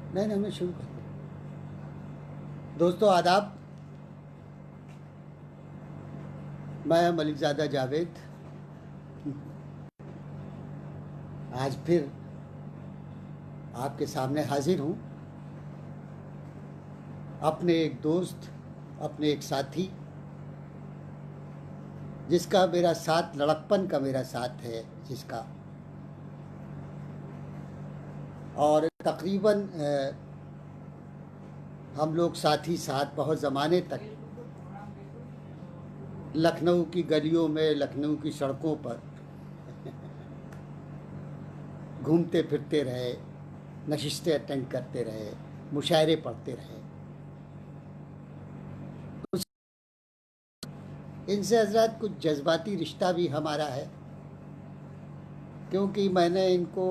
नहीं नहीं, मैं शुरू करता हूँ। दोस्तों आदाब। मैं मलिकज़ादा जावेद आज फिर आपके सामने हाजिर हूँ, अपने एक दोस्त, अपने एक साथी, जिसका मेरा साथ, लड़कपन का मेरा साथ है जिसका, और तकरीबन हम लोग साथ ही साथ बहुत ज़माने तक लखनऊ की गलियों में, लखनऊ की सड़कों पर घूमते फिरते रहे, नशिस्तें अटेंड करते रहे, मुशायरे पढ़ते रहे। इनसे हजरत कुछ जज्बाती रिश्ता भी हमारा है, क्योंकि मैंने इनको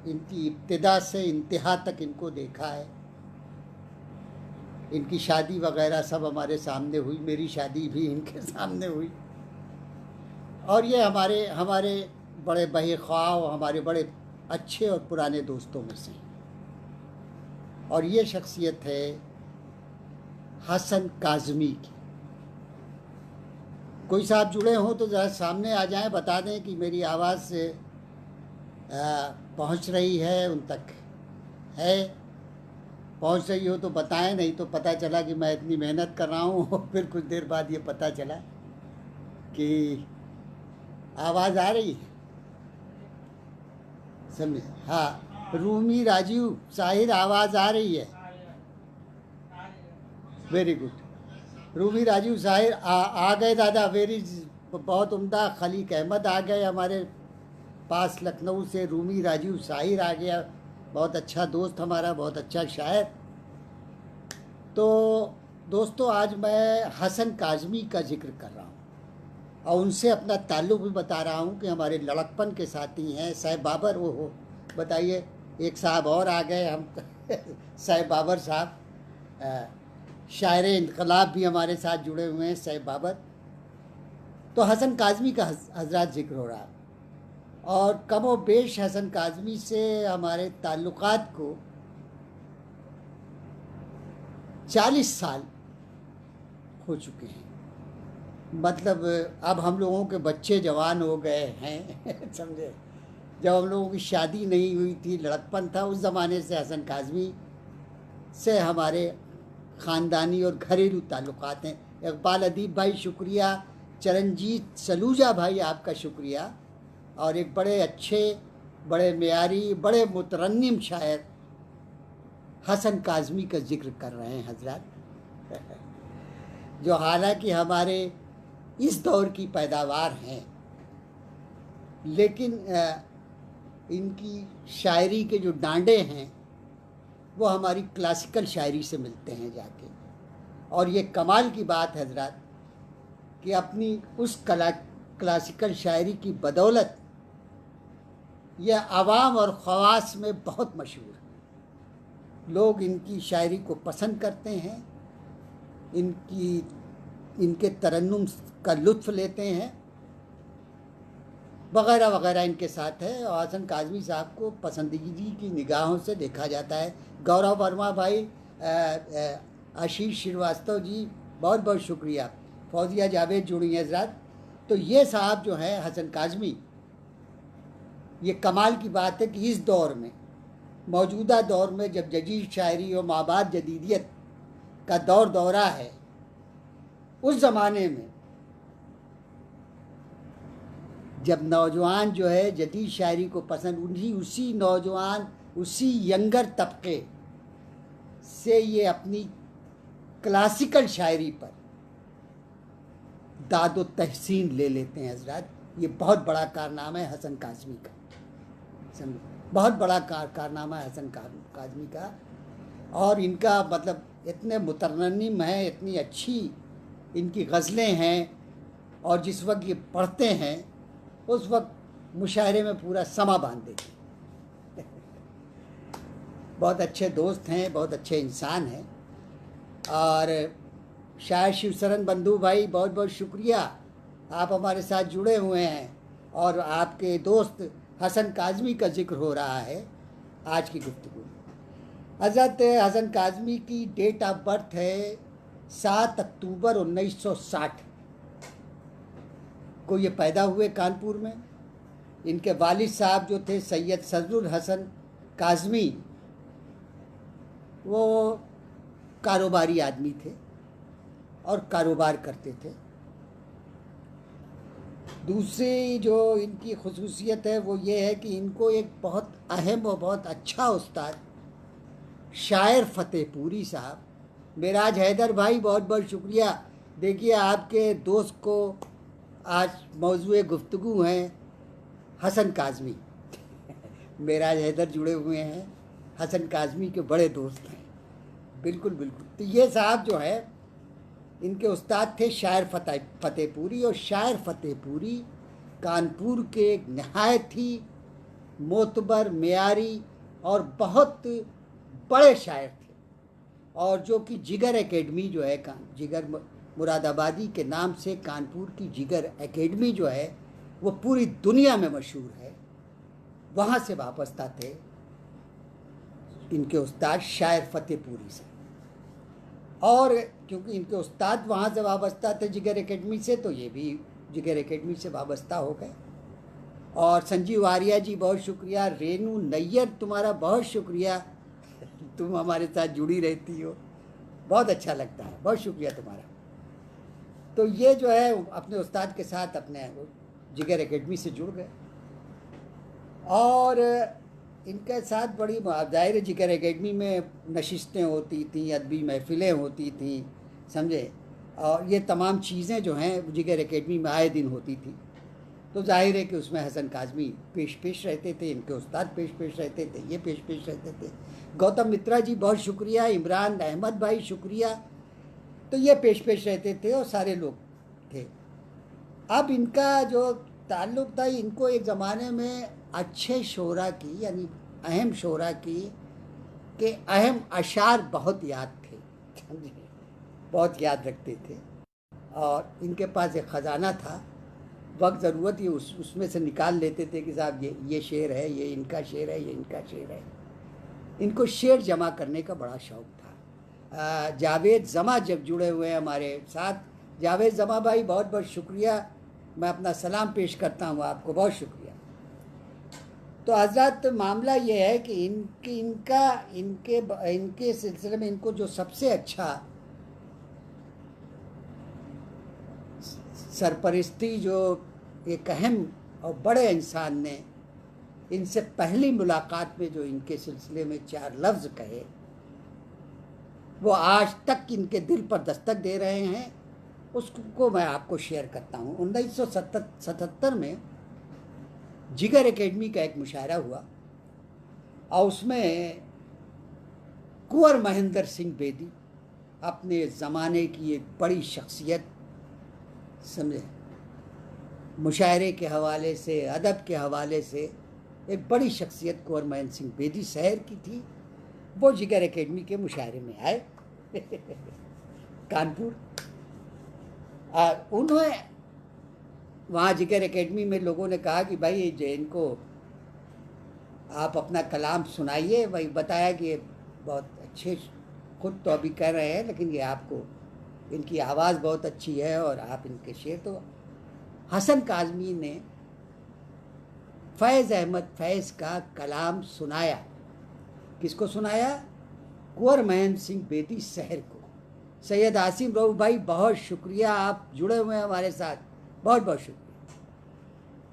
इनकी इब्तिदा से इंतहा तक इनको देखा है। इनकी शादी वगैरह सब हमारे सामने हुई, मेरी शादी भी इनके सामने हुई, और ये हमारे हमारे बड़े बहे-ख्वाह, हमारे बड़े अच्छे और पुराने दोस्तों में से। और ये शख्सियत है हसन काज़मी की। कोई साहब जुड़े हों तो ज़रा सामने आ जाएं, बता दें कि मेरी आवाज़ से पहुंच रही है, उन तक है, पहुंच रही हो तो बताएं, नहीं तो पता चला कि मैं इतनी मेहनत कर रहा हूं और फिर कुछ देर बाद ये पता चला कि आवाज़ आ रही है। समझे? हाँ, रूमी राजीव साहिर, आवाज़ आ रही है। Very good. रूमी राजीव साहिर आ गए दादा, वेरी, बहुत उम्दा। खलीक अहमद आ गए हमारे पास लखनऊ से। रूमी राजीव साहिर आ गया, बहुत अच्छा दोस्त हमारा, बहुत अच्छा शायर। तो दोस्तों, आज मैं हसन काज़मी का जिक्र कर रहा हूँ और उनसे अपना ताल्लुक़ भी बता रहा हूँ कि हमारे लड़कपन के साथी हैं। सैयद बाबर, वो हो बताइए, एक साहब और आ गए हम सैयद बाबर साहब, शायर इनकलाब भी हमारे साथ जुड़े हुए हैं, सैयद बाबर। तो हसन काज़मी का हजरात जिक्र हो रहा है, और कम व बेश हसन काज़मी से हमारे ताल्लुकात को 40 साल हो चुके हैं। मतलब अब हम लोगों के बच्चे जवान हो गए हैं समझे। जब हम लोगों की शादी नहीं हुई थी, लड़कपन था, उस ज़माने से हसन काज़मी से हमारे ख़ानदानी और घरेलू ताल्लुकात हैं। इकबाल अदीब भाई शुक्रिया, चरणजीत सलूजा भाई आपका शुक्रिया, और एक बड़े अच्छे, बड़े मेयारी, बड़े मुतरन्निम शायर हसन काज़मी का जिक्र कर रहे हैं हजरत जो हालांकि हमारे इस दौर की पैदावार हैं, लेकिन इनकी शायरी के जो डांडे हैं वो हमारी क्लासिकल शायरी से मिलते हैं जाके। और ये कमाल की बात है हजरत कि अपनी उस क्लासिकल शायरी की बदौलत यह आवाम और ख़वास में बहुत मशहूर है। लोग इनकी शायरी को पसंद करते हैं, इनके तरन्नुम का लुत्फ़ लेते हैं, वगैरह वगैरह इनके साथ है। और हसन काज़मी साहब को पसंदीदा की निगाहों से देखा जाता है। गौरव वर्मा भाई, आशीष श्रीवास्तव जी, बहुत बहुत शुक्रिया। फौजिया जावेद जुड़ी हैं हजरात। तो ये साहब जो है हसन काज़मी, ये कमाल की बात है कि इस दौर में, मौजूदा दौर में, जब जदीद शायरी और माबाद जदीदियत का दौरा है, उस ज़माने में जब नौजवान जो है जदीद शायरी को पसंद, उसी नौजवान, उसी यंगर तबके से ये अपनी क्लासिकल शायरी पर दादो तहसीन ले लेते हैं हजरत। ये बहुत बड़ा कारनामा है हसन काज़मी का, समझे, बहुत बड़ा कारनामा है हसन काज़मी का। और इनका मतलब इतने मुतरन्निम है, इतनी अच्छी इनकी गज़लें हैं, और जिस वक्त ये पढ़ते हैं उस वक्त मुशायरे में पूरा समा बांध देते हैं बहुत अच्छे दोस्त हैं, बहुत अच्छे इंसान हैं। और शायर शिवशरण बंधु भाई, बहुत बहुत शुक्रिया, आप हमारे साथ जुड़े हुए हैं, और आपके दोस्त हसन काज़मी का जिक्र हो रहा है आज की गुफ्तगू में। हज़रत हसन काज़मी की डेट ऑफ बर्थ है 7 अक्टूबर 1960 को ये पैदा हुए कानपुर में। इनके वालिद साहब जो थे सैयद सदरुल हसन काज़मी, वो कारोबारी आदमी थे और कारोबार करते थे। दूसरी जो इनकी खुसूसियत है वो ये है कि इनको एक बहुत अहम और बहुत अच्छा उस्ताद शायर फतेहपुरी साहब, मेराज हैदर भाई बहुत बहुत शुक्रिया। देखिए आपके दोस्त को आज मौजूए गुफ्तगू हैं हसन काज़मी। मेराज हैदर जुड़े हुए हैं, हसन काज़मी के बड़े दोस्त हैं। बिल्कुल बिल्कुल। तो ये साहब जो है इनके उस्ताद थे शायर फतेहपुरी, और शायर फतेहपुरी कानपुर के एक नहायत ही मोतबर, मेयारी और बहुत बड़े शायर थे, और जो कि जिगर एकेडमी जो है, जिगर मुरादाबादी के नाम से कानपुर की जिगर एकेडमी जो है वो पूरी दुनिया में मशहूर है। वहाँ से वाबस्ता थे इनके उस्ताद शायर फतेहपुरी से, और क्योंकि इनके उस्ताद वहाँ से वाबस्ता थे जिगर एकेडमी से, तो ये भी जिगर एकेडमी से वाबस्ता हो गए। और संजीव आर्या जी बहुत शुक्रिया, रेनू नैयर तुम्हारा बहुत शुक्रिया, तुम हमारे साथ जुड़ी रहती हो, बहुत अच्छा लगता है, बहुत शुक्रिया तुम्हारा। तो ये जो है अपने उस्ताद के साथ अपने जिगर एकेडमी से जुड़ गए, और इनके साथ बड़ी ज़ाहिर जिगर एकेडमी में नशिस्तें होती थी, अदबी महफिलें होती थी, समझे, और ये तमाम चीज़ें जो हैं जिगर एकेडमी में आए दिन होती थी। तो जाहिर है कि उसमें हसन काज़मी पेश रहते थे, इनके उस्ताद पेश रहते थे, ये पेश रहते थे। गौतम मित्रा जी बहुत शुक्रिया, इमरान अहमद भाई शुक्रिया। तो ये पेश रहते थे और सारे लोग थे। अब इनका जो ताल्लुक़ था, इनको एक ज़माने में अच्छे शोरा की, यानी अहम शोरा की के अहम अशार बहुत याद थे, बहुत याद रखते थे, और इनके पास एक ख़जाना था, वक्त ज़रूरत ही उसमें से निकाल लेते थे कि साहब ये शेर है, ये इनका शेर है, ये इनका शेर है। इनको शेर जमा करने का बड़ा शौक़ था। जावेद जमा जब जुड़े हुए हैं हमारे साथ, जावेद जमा भाई बहुत बहुत शुक्रिया, मैं अपना सलाम पेश करता हूँ आपको, बहुत शुक्रिया। तो हज़रत मामला ये है कि इनके सिलसिले में इनको जो सबसे अच्छा सरपरस्ती जो एक अहम और बड़े इंसान ने इनसे पहली मुलाकात में जो इनके सिलसिले में 4 लफ्ज़ कहे, वो आज तक इनके दिल पर दस्तक दे रहे हैं, उसको मैं आपको शेयर करता हूँ। 1977 में जिगर एकेडमी का एक मुशायरा हुआ, और उसमें कुंवर महेंद्र सिंह बेदी, अपने ज़माने की एक बड़ी शख्सियत, समझे, मुशायरे के हवाले से, अदब के हवाले से एक बड़ी शख्सियत कुंवर महेंद्र सिंह बेदी शहर की थी, वो जिगर एकेडमी के मुशायरे में आए कानपुर। उन्होंने वहाँ जिगर एकेडमी में लोगों ने कहा कि भाई इनको आप अपना कलाम सुनाइए। वही बताया कि बहुत अच्छे, खुद तो अभी कर रहे हैं, लेकिन ये आपको, इनकी आवाज़ बहुत अच्छी है और आप इनके शेर। तो हसन काज़मी ने फैज़ अहमद फैज़ का कलाम सुनाया। किसको सुनाया? कुंवर महेंद्र सिंह बेदी शहर को। सैयद आसिम रऊफ़ भाई बहुत शुक्रिया, आप जुड़े हुए हैं हमारे साथ, बहुत बहुत शुक्रिया।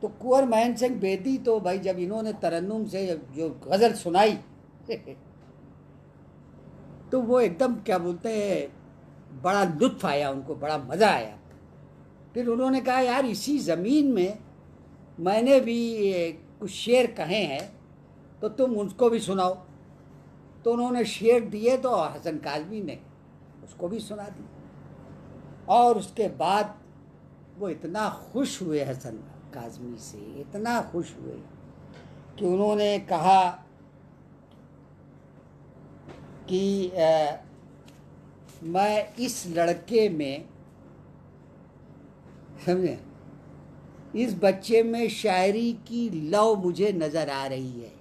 तो कुंवर महेंद्र सिंह बेदी तो भाई जब इन्होंने तरन्नुम से जो गज़ल सुनाई तो वो एकदम क्या बोलते हैं, बड़ा लुत्फ़ आया उनको, बड़ा मज़ा आया। फिर उन्होंने कहा यार इसी ज़मीन में मैंने भी कुछ शेर कहे हैं, तो तुम उसको भी सुनाओ। तो उन्होंने शेर दिए, तो हसन काज़मी ने उसको भी सुना दिया। और उसके बाद वो इतना खुश हुए हसन काज़मी से, इतना खुश हुए कि उन्होंने कहा कि मैं इस लड़के में, समझे, इस बच्चे में शायरी की लौ मुझे नज़र आ रही है।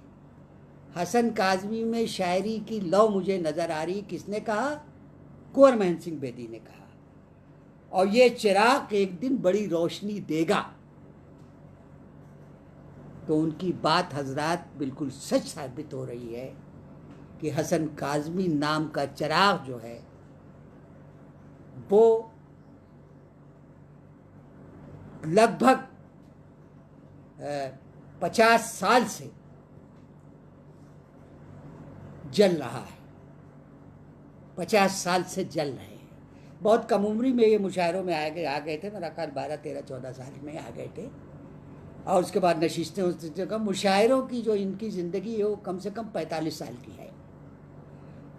हसन काज़मी में शायरी की लौ मुझे नज़र आ रही। किसने कहा? कुंवर महन सिंह बेदी ने कहा। और ये चिराग एक दिन बड़ी रोशनी देगा। तो उनकी बात हजरात बिल्कुल सच साबित हो रही है कि हसन काज़मी नाम का चिराग जो है वो लगभग 50 साल से जल रहा है। 50 साल से जल रहे हैं। बहुत कम उम्री में ये मुशायरों में आ गए थे। मेरा ख्याल 12, 13, 14 साल में आ गए थे। और उसके बाद नशिस्तें का मुशायरों की जो इनकी ज़िंदगी है वो कम से कम 45 साल की है।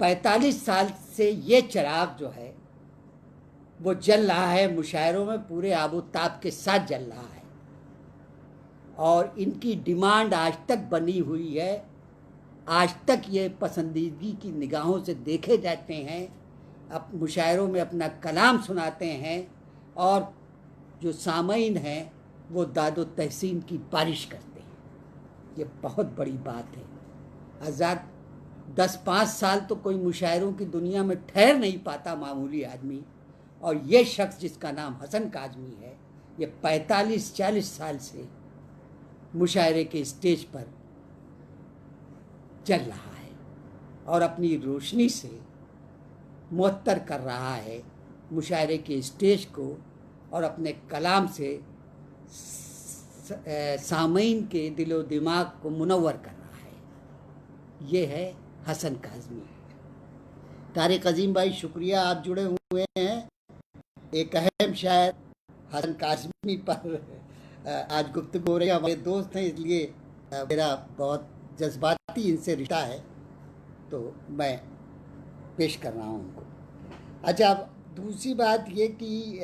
45 साल से ये चिराग जो है वो जल रहा है मुशायरों में, पूरे आबोताब के साथ जल रहा है। और इनकी डिमांड आज तक बनी हुई है। आज तक ये पसंदीदगी की निगाहों से देखे जाते हैं। अब मुशायरों में अपना कलाम सुनाते हैं और जो सामईन हैं वो दादो तहसीन की बारिश करते हैं। ये बहुत बड़ी बात है। आज़ाद 10-5 साल तो कोई मुशायरों की दुनिया में ठहर नहीं पाता मामूली आदमी। और ये शख्स जिसका नाम हसन काज़मी है, ये 45-40 साल से मुशायरे के स्टेज पर चल रहा है और अपनी रोशनी से मुअत्तर कर रहा है मुशायरे के स्टेज को और अपने कलाम से सामईन के दिलो दिमाग को मुनव्वर कर रहा है। ये है हसन काज़मी। तारिक अजीम भाई, शुक्रिया, आप जुड़े हुए हैं। एक अहम शायर हसन काज़मी पर आज गुफ्तगू हो रही है। हमारे दोस्त हैं, इसलिए मेरा बहुत जज्बाती इनसे रिश्ता है, तो मैं पेश कर रहा हूँ उनको। अच्छा, अब दूसरी बात ये कि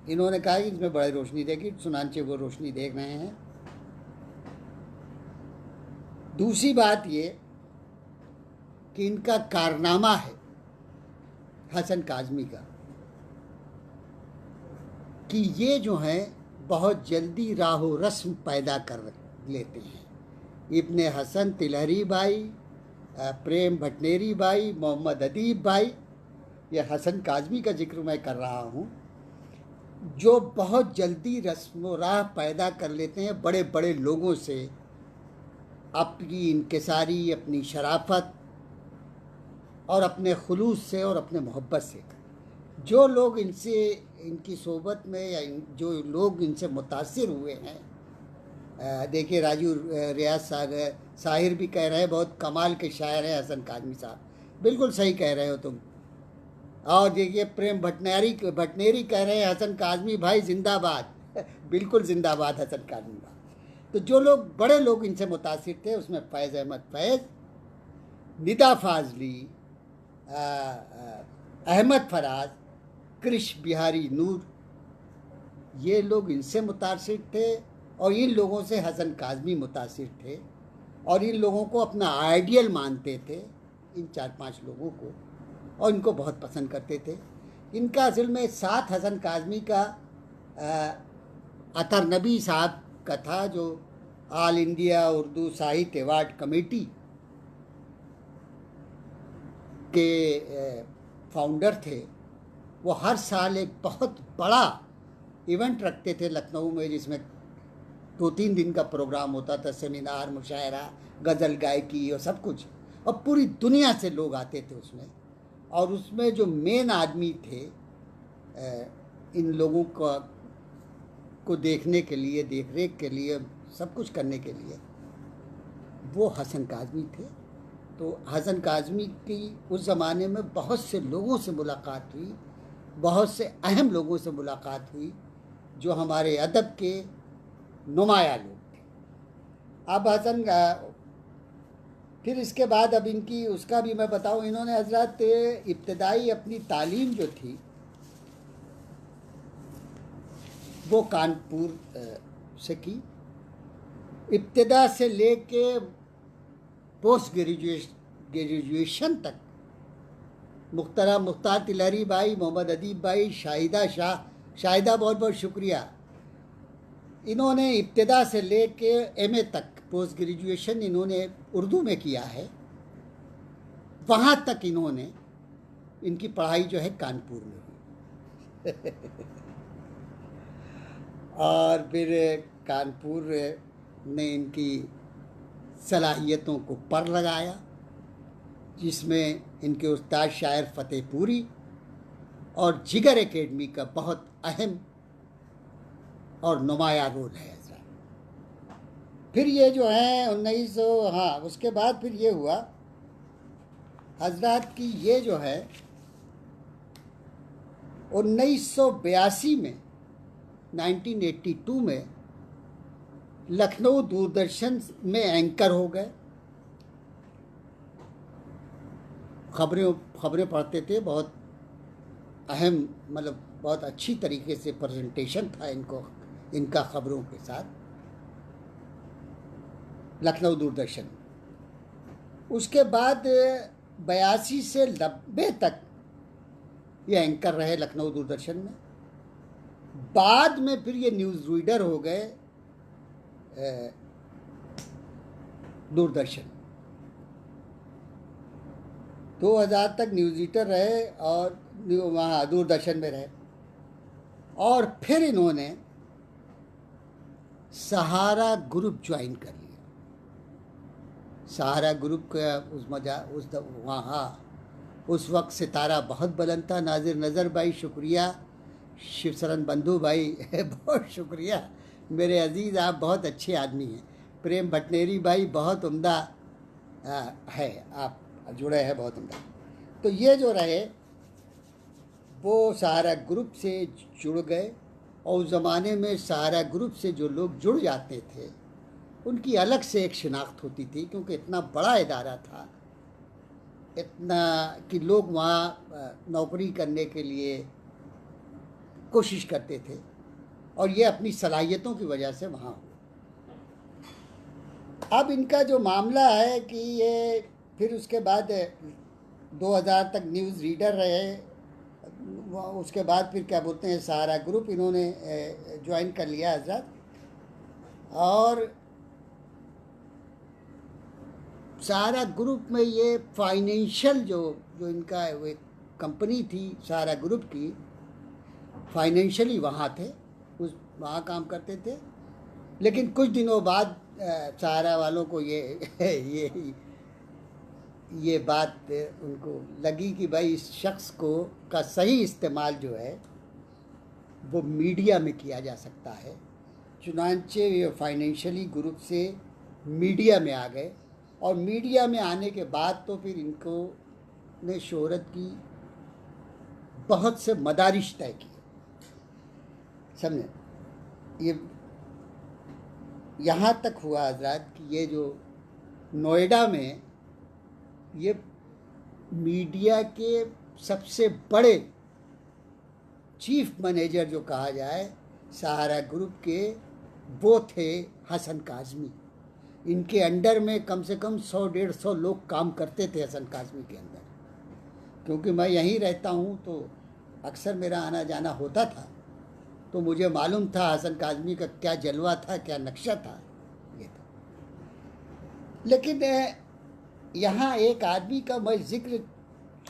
इन्होंने कहा कि इसमें बड़ी रोशनी देगी, सुनांचे वो रोशनी देख रहे हैं। दूसरी बात ये कि इनका कारनामा है हसन काज़मी का कि ये जो हैं बहुत जल्दी राहो रस्म पैदा कर लेते हैं। इब्ने हसन तिलहरी भाई, प्रेम भटनेरी भाई, मोहम्मद अदीब भाई, ये हसन काज़मी का जिक्र मैं कर रहा हूँ, जो बहुत जल्दी रस्म व राह पैदा कर लेते हैं बड़े बड़े लोगों से, अपनी इनकिसारी, अपनी शराफत और अपने खुलूस से और अपने मोहब्बत से। जो लोग इनसे, इनकी सोबत में या जो लोग इनसे मुतासिर हुए हैं, देखिए राजू रियाज साहिर भी कह रहे हैं बहुत कमाल के शायर हैं हसन काज़मी साहब। बिल्कुल सही कह रहे हो तुम। और देखिए प्रेम भटनेरी कह रहे हैं हसन काज़मी भाई जिंदाबाद। बिल्कुल जिंदाबाद हसन काज़मी भाई। तो जो लोग, बड़े लोग इनसे मुतासिर थे, उसमें फैज़ अहमद फैज़, निदा फाजली, अहमद फराज, कृष बिहारी नूर, ये लोग इनसे मुतासिर थे। और इन लोगों से हसन काज़मी मुतासिर थे और इन लोगों को अपना आइडियल मानते थे, इन 4-5 लोगों को, और इनको बहुत पसंद करते थे। इनका असल में साथ हसन काज़मी का अतर नबी साहब का था, जो ऑल इंडिया उर्दू साहित्य अवार्ड कमेटी के फाउंडर थे। वो हर साल एक बहुत बड़ा इवेंट रखते थे लखनऊ में, जिसमें 2-3 दिन का प्रोग्राम होता था, सेमिनार, मुशायरा, गज़ल गायकी और सब कुछ, और पूरी दुनिया से लोग आते थे उसमें। और उसमें जो मेन आदमी थे इन लोगों को देखने के लिए, देख रेख के लिए, सब कुछ करने के लिए, वो हसन काज़मी थे। तो हसन काज़मी की उस ज़माने में बहुत से लोगों से मुलाकात हुई, बहुत से अहम लोगों से मुलाकात हुई, जो हमारे अदब के नुमाया लोग थे। अब हसन फिर इसके बाद अब इनकी उसका भी मैं बताऊं, इन्होंने हजरत इब्तदाई अपनी तालीम जो थी वो कानपुर से की। इब्तदा से लेके पोस्ट ग्रेजुएशन तक मुख्तार तिलहरी भाई, मोहम्मद अदीब भाई, शाहिदा शाह, शाहिदा बहुत बहुत शुक्रिया, इन्होंने इब्तिदा से लेके एमए तक पोस्ट ग्रेजुएशन इन्होंने उर्दू में किया है। वहाँ तक इन्होंने इनकी पढ़ाई जो है कानपुर में हुई। और फिर कानपुर ने इनकी सलाहियतों को पर लगाया, जिसमें इनके उस्ताद शायर फतेहपुरी और जिगर एकेडमी का बहुत अहम और नुमाया रोल है। फिर ये जो है 1900 हाँ उसके बाद फिर ये हुआ हजरत की ये जो है 1982 में 1982 में लखनऊ दूरदर्शन में एंकर हो गए। खबरें पढ़ते थे, बहुत अहम मतलब बहुत अच्छी तरीके से प्रेजेंटेशन था इनका खबरों के साथ लखनऊ दूरदर्शन। उसके बाद 82 से 90 तक ये एंकर रहे लखनऊ दूरदर्शन में। बाद में फिर ये न्यूज़ रीडर हो गए दूरदर्शन। 2000 तक न्यूज़ रीडर रहे और वहाँ दूरदर्शन में रहे। और फिर इन्होंने सहारा ग्रुप ज्वाइन कर लिया। सहारा ग्रुप का उस वक्त सितारा बहुत बुलंद था। नाजिर नज़र भाई शुक्रिया, शिवशरण बंधु भाई बहुत शुक्रिया मेरे अजीज़, आप बहुत अच्छे आदमी हैं। प्रेम भटनेरी भाई बहुत उम्दा है, आप जुड़े हैं बहुत उम्दा। तो ये जो रहे वो सहारा ग्रुप से जुड़ गए। और उस ज़माने में सहारा ग्रुप से जो लोग जुड़ जाते थे उनकी अलग से एक शिनाख्त होती थी, क्योंकि इतना बड़ा इदारा था, इतना कि लोग वहाँ नौकरी करने के लिए कोशिश करते थे और ये अपनी सलाहियतों की वजह से वहाँ हुए। अब इनका जो मामला है कि ये फिर उसके बाद 2000 तक न्यूज़ रीडर रहे। उसके बाद फिर क्या बोलते हैं सहारा ग्रुप इन्होंने ज्वाइन कर लिया हजरत। और सहारा ग्रुप में ये फाइनेंशियल जो इनका वो एक कंपनी थी सहारा ग्रुप की, फाइनेंशियली वहाँ थे, वहाँ काम करते थे। लेकिन कुछ दिनों बाद सहारा वालों को ये बात उनको लगी कि भाई इस शख्स का सही इस्तेमाल जो है वो मीडिया में किया जा सकता है। चुनांचे ये फाइनेंशियली ग्रुप से मीडिया में आ गए। और मीडिया में आने के बाद तो फिर इनको ने शोहरत की बहुत से मदारिश तय किए, समझे। ये यहाँ तक हुआ हजरत कि ये जो नोएडा में ये मीडिया के सबसे बड़े चीफ मैनेजर जो कहा जाए सहारा ग्रुप के, वो थे हसन काज़मी। इनके अंडर में कम से कम 100-150 लोग काम करते थे हसन काज़मी के अंदर। क्योंकि मैं यहीं रहता हूँ तो अक्सर मेरा आना जाना होता था, तो मुझे मालूम था हसन काज़मी का क्या जलवा था, क्या नक्शा था, ये था। लेकिन यहाँ एक आदमी का मैं जिक्र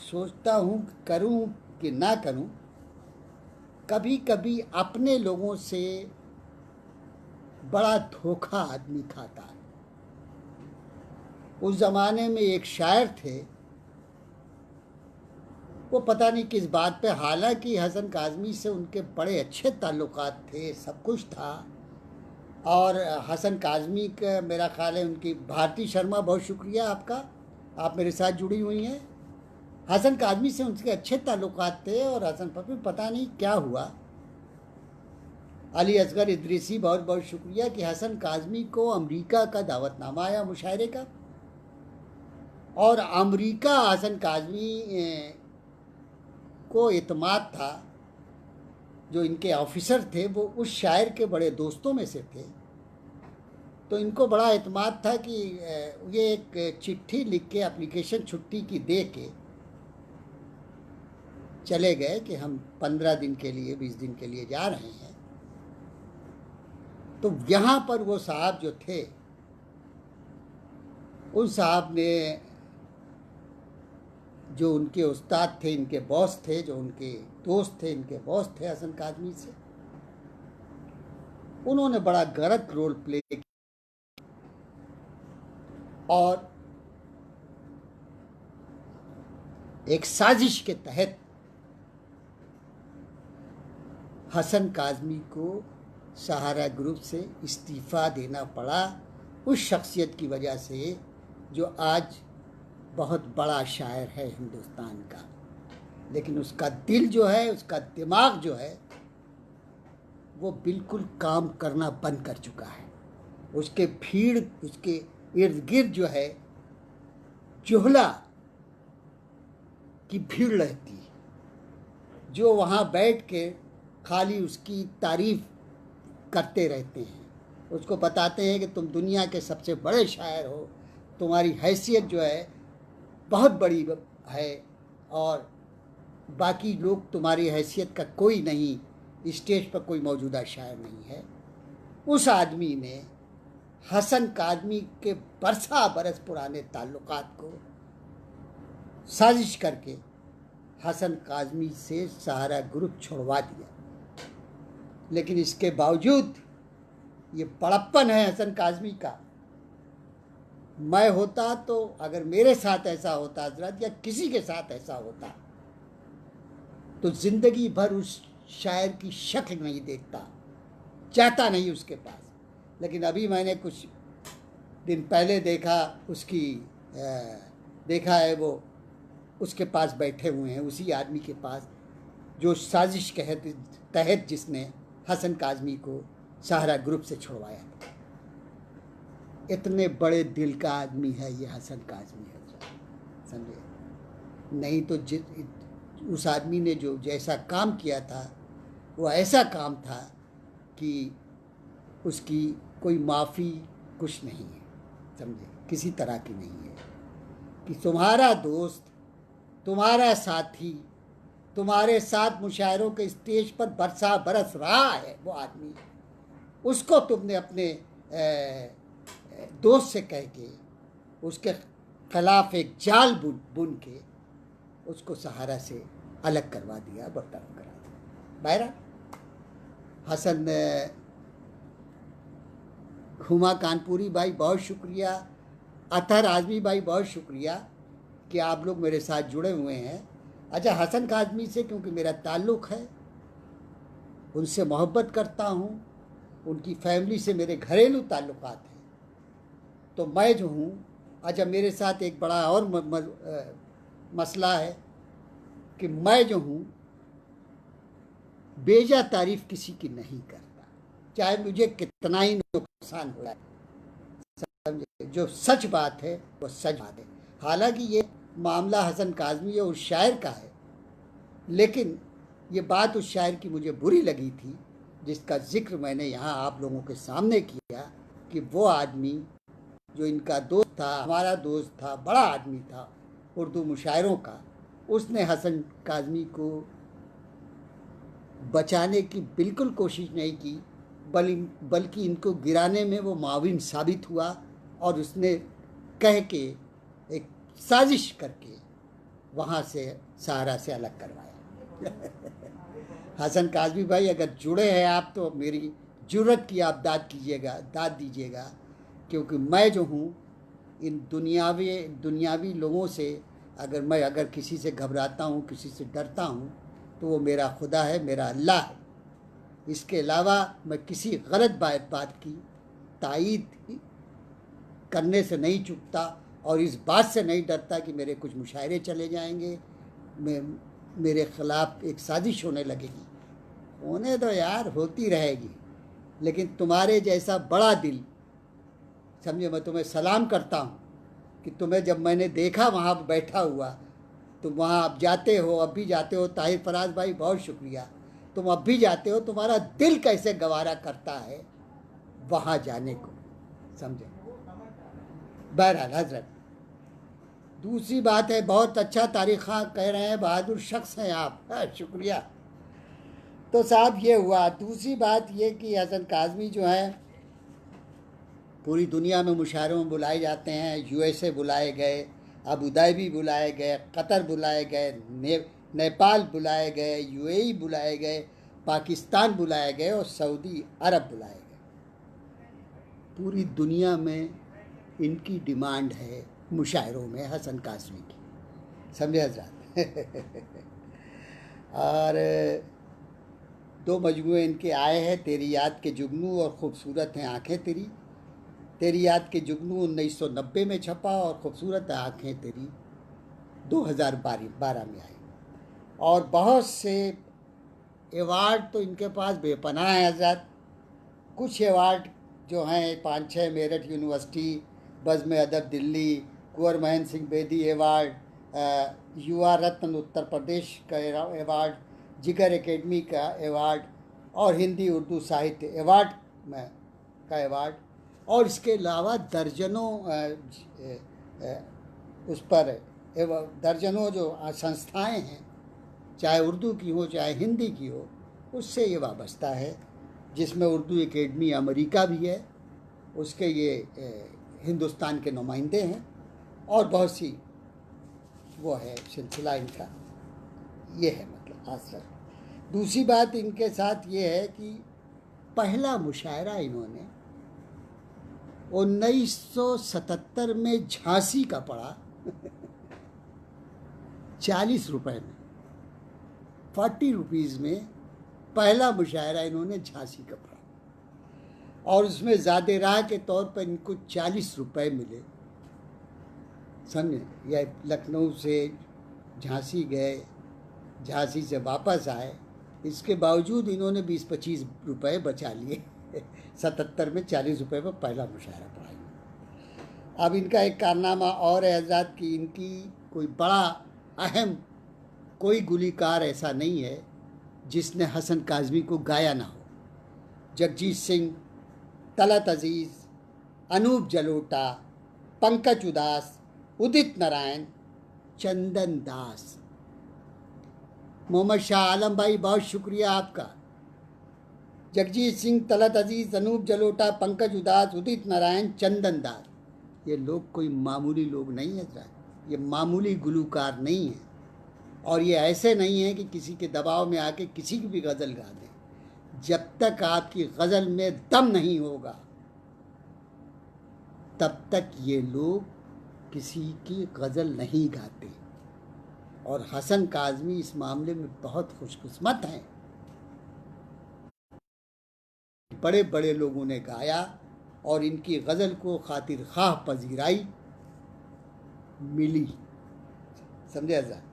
सोचता हूँ करूँ कि ना करूँ। कभी कभी अपने लोगों से बड़ा धोखा आदमी खाता है। उस ज़माने में एक शायर थे, वो पता नहीं किस बात पे, हालांकि हसन काज़मी से उनके बड़े अच्छे ताल्लुकात थे, सब कुछ था। और हसन काज़मी का मेरा ख्याल है उनकी भारती शर्मा, बहुत शुक्रिया आपका, आप मेरे साथ जुड़ी हुई हैं। हसन काज़मी से उनके अच्छे ताल्लुकात थे। और हसन पर पता नहीं क्या हुआ, अली असगर इदरीसी बहुत बहुत शुक्रिया कि हसन काज़मी को अमेरिका का दावतनामा आया मुशायरे का। और अमेरिका हसन काज़मी को इत्माद था, जो इनके ऑफिसर थे वो उस शायर के बड़े दोस्तों में से थे। तो इनको बड़ा इत्माद था कि ये एक चिट्ठी लिख के एप्लीकेशन छुट्टी की दे के चले गए कि हम 15 दिन के लिए 20 दिन के लिए जा रहे हैं। तो यहाँ पर वो साहब जो थे, उन साहब ने, जो उनके उस्ताद थे, इनके बॉस थे, जो उनके दोस्त थे, इनके बॉस थे हसन काज़मी से, उन्होंने बड़ा गलत रोल प्ले किया और एक साजिश के तहत हसन काज़मी को सहारा ग्रुप से इस्तीफ़ा देना पड़ा, उस शख्सियत की वजह से जो आज बहुत बड़ा शायर है हिंदुस्तान का। लेकिन उसका दिल जो है, उसका दिमाग जो है, वो बिल्कुल काम करना बंद कर चुका है। उसके भीड़, उसके इर्द गिर्द जो है जुहला की भीड़ रहती है, जो वहाँ बैठ के खाली उसकी तारीफ करते रहते हैं, उसको बताते हैं कि तुम दुनिया के सबसे बड़े शायर हो, तुम्हारी हैसियत जो है बहुत बड़ी है और बाकी लोग तुम्हारी हैसियत का कोई नहीं, स्टेज पर कोई मौजूदा शायर नहीं है। उस आदमी ने हसन काज़मी के बरसा बरस पुराने ताल्लुकात को साजिश करके हसन काज़मी से सहारा ग्रुप छुड़वा दिया। लेकिन इसके बावजूद ये बड़प्पन है हसन काज़मी का। मैं होता तो, अगर मेरे साथ ऐसा होता हजरत, या किसी के साथ ऐसा होता, तो ज़िंदगी भर उस शायर की शक्ल नहीं देखता, चाहता नहीं उसके पास। लेकिन अभी मैंने कुछ दिन पहले देखा, देखा है वो उसके पास बैठे हुए हैं, उसी आदमी के पास जो साजिश के तहत जिसने हसन काज़मी को सहारा ग्रुप से छुड़वाया था। इतने बड़े दिल का आदमी है ये हसन काज़मी है, समझे? नहीं तो उस आदमी ने जो जैसा काम किया था वो ऐसा काम था कि उसकी कोई माफ़ी कुछ नहीं है, समझे? किसी तरह की नहीं है कि तुम्हारा दोस्त, तुम्हारा साथी, तुम्हारे साथ मुशायरों के स्टेज पर बरसा बरस रहा है वो आदमी, उसको तुमने अपने दोस्त से कह के उसके खिलाफ एक जाल बुन के उसको सहारा से अलग करवा दिया, बर्ताव करा दिया। बहरा हसन हुमा कानपुरी भाई बहुत शुक्रिया, अतहर आज़मी भाई बहुत शुक्रिया कि आप लोग मेरे साथ जुड़े हुए हैं। अच्छा, हसन काज़मी से क्योंकि मेरा ताल्लुक़ है, उनसे मोहब्बत करता हूँ, उनकी फैमिली से मेरे घरेलू ताल्लुक़ात हैं, तो मैं जो हूँ, अच्छा मेरे साथ एक बड़ा और मसला है कि मैं जो हूँ बेजा तारीफ़ किसी की नहीं करता, चाहे मुझे कितना ही नुकसान हो जाए, समझे? जो सच बात है वो सच बात है। हालांकि ये मामला हसन काज़मी और उस शायर का है, लेकिन ये बात उस शायर की मुझे बुरी लगी थी, जिसका जिक्र मैंने यहाँ आप लोगों के सामने किया कि वो आदमी जो इनका दोस्त था, हमारा दोस्त था, बड़ा आदमी था उर्दू मुशायरों का, उसने हसन काज़मी को बचाने की बिल्कुल कोशिश नहीं की, बल्कि इनको गिराने में वो माविन साबित हुआ और उसने कह के एक साजिश करके वहाँ से सहारा से अलग करवाया। हसन काज़मी भाई अगर जुड़े हैं आप तो मेरी जुर्रत की आप दाद दीजिएगा, क्योंकि मैं जो हूँ इन दुनियावी लोगों से अगर किसी से घबराता हूँ, किसी से डरता हूँ, तो वो मेरा खुदा है, मेरा अल्लाह है। इसके अलावा मैं किसी गलत बात की तायीद करने से नहीं चूकता और इस बात से नहीं डरता कि मेरे कुछ मुशायरे चले जाएंगे, मेरे ख़िलाफ़ एक साजिश होने लगेगी। होने दो यार, होती रहेगी, लेकिन तुम्हारे जैसा बड़ा दिल, समझे, मैं तुम्हें सलाम करता हूँ कि तुम्हें जब मैंने देखा वहाँ बैठा हुआ, तुम वहाँ अब जाते हो, अब भी जाते हो। ताहिर फराज भाई बहुत शुक्रिया, तुम अब भी जाते हो, तुम्हारा दिल कैसे गवारा करता है वहाँ जाने को, समझे? बहरहाल हजरत, दूसरी बात है, बहुत अच्छा तारीख़ा कह रहे हैं, बहादुर शख्स हैं आप, शुक्रिया। तो साहब ये हुआ। दूसरी बात ये कि हसन काज़मी जो है पूरी दुनिया में मुशायरों में बुलाए जाते हैं। यूएसए बुलाए गए, अबू धाबी बुलाए गए, कतर बुलाए गए, नेपाल बुलाए गए, यूएई बुलाए गए, पाकिस्तान बुलाए गए और सऊदी अरब बुलाए गए। पूरी दुनिया में इनकी डिमांड है मुशायरों में हसन काज़मी की, समझे हज़रात। और 2 मजमूए इनके आए हैं, तेरी याद के जुगनू और खूबसूरत हैं आँखें तेरी। तेरी याद के जुगनू 1990 में छपा और खूबसूरत आँखें तेरी 2012 में आई। और बहुत से एवार्ड तो इनके पास बेपनाह है हज़रात। कुछ एवार्ड जो हैं 5-6 मेरठ यूनिवर्सिटी, बज़्म अदब दिल्ली, कुंवर महेंद्र सिंह बेदी एवार्ड, युवा रत्न उत्तर प्रदेश का एवार्ड, जिगर एकेडमी का एवार्ड और हिंदी उर्दू साहित्य एवार्ड में का एवार्ड, और इसके अलावा दर्जनों उस पर दर्जनों जो संस्थाएं हैं, चाहे उर्दू की हो चाहे हिंदी की हो, उससे ये वाबस्ता है, जिसमें उर्दू एकेडमी अमेरिका भी है, उसके ये हिंदुस्तान के नुमाइंदे हैं, और बहुत सी वो है सिलसिला इनका ये है, मतलब हासिल। दूसरी बात इनके साथ ये है कि पहला मुशायरा इन्होंने 1977 में झांसी का पड़ा 40 रुपए में, 40 रुपीज़ में पहला मुशायरा इन्होंने झांसी का पढ़ा, और उसमें ज़ादे राह के तौर पर इनको 40 रुपए मिले, समझे। यह लखनऊ से झांसी गए, झांसी से वापस आए, इसके बावजूद इन्होंने 20-25 रुपए बचा लिए। 77 में 40 रुपए पर पहला मुशायरा पढ़ा। अब इनका एक कारनामा और है हज़रात कि इनकी कोई बड़ा अहम कोई गुलकार ऐसा नहीं है जिसने हसन काज़मी को गाया ना हो। जगजीत सिंह, तलत अज़ीज़, अनूप जलोटा, पंकज उदास, उदित नारायण, चंदन दास। मोहम्मद शाह आलम भाई, बहुत शुक्रिया आपका। जगजीत सिंह, तलत अज़ीज़, अनूप जलोटा, पंकज उदास, उदित नारायण, चंदन दास, ये लोग कोई मामूली लोग नहीं है सर, ये मामूली गुलकार नहीं है, और ये ऐसे नहीं है कि किसी के दबाव में आके किसी की भी गज़ल गा दें। जब तक आपकी गज़ल में दम नहीं होगा तब तक ये लोग किसी की गज़ल नहीं गाते, और हसन काज़मी इस मामले में बहुत खुशकिस्मत हैं। बड़े बड़े लोगों ने गाया और इनकी गज़ल को खातिर ख़्वाह पजीराई मिली, समझे हज़रात।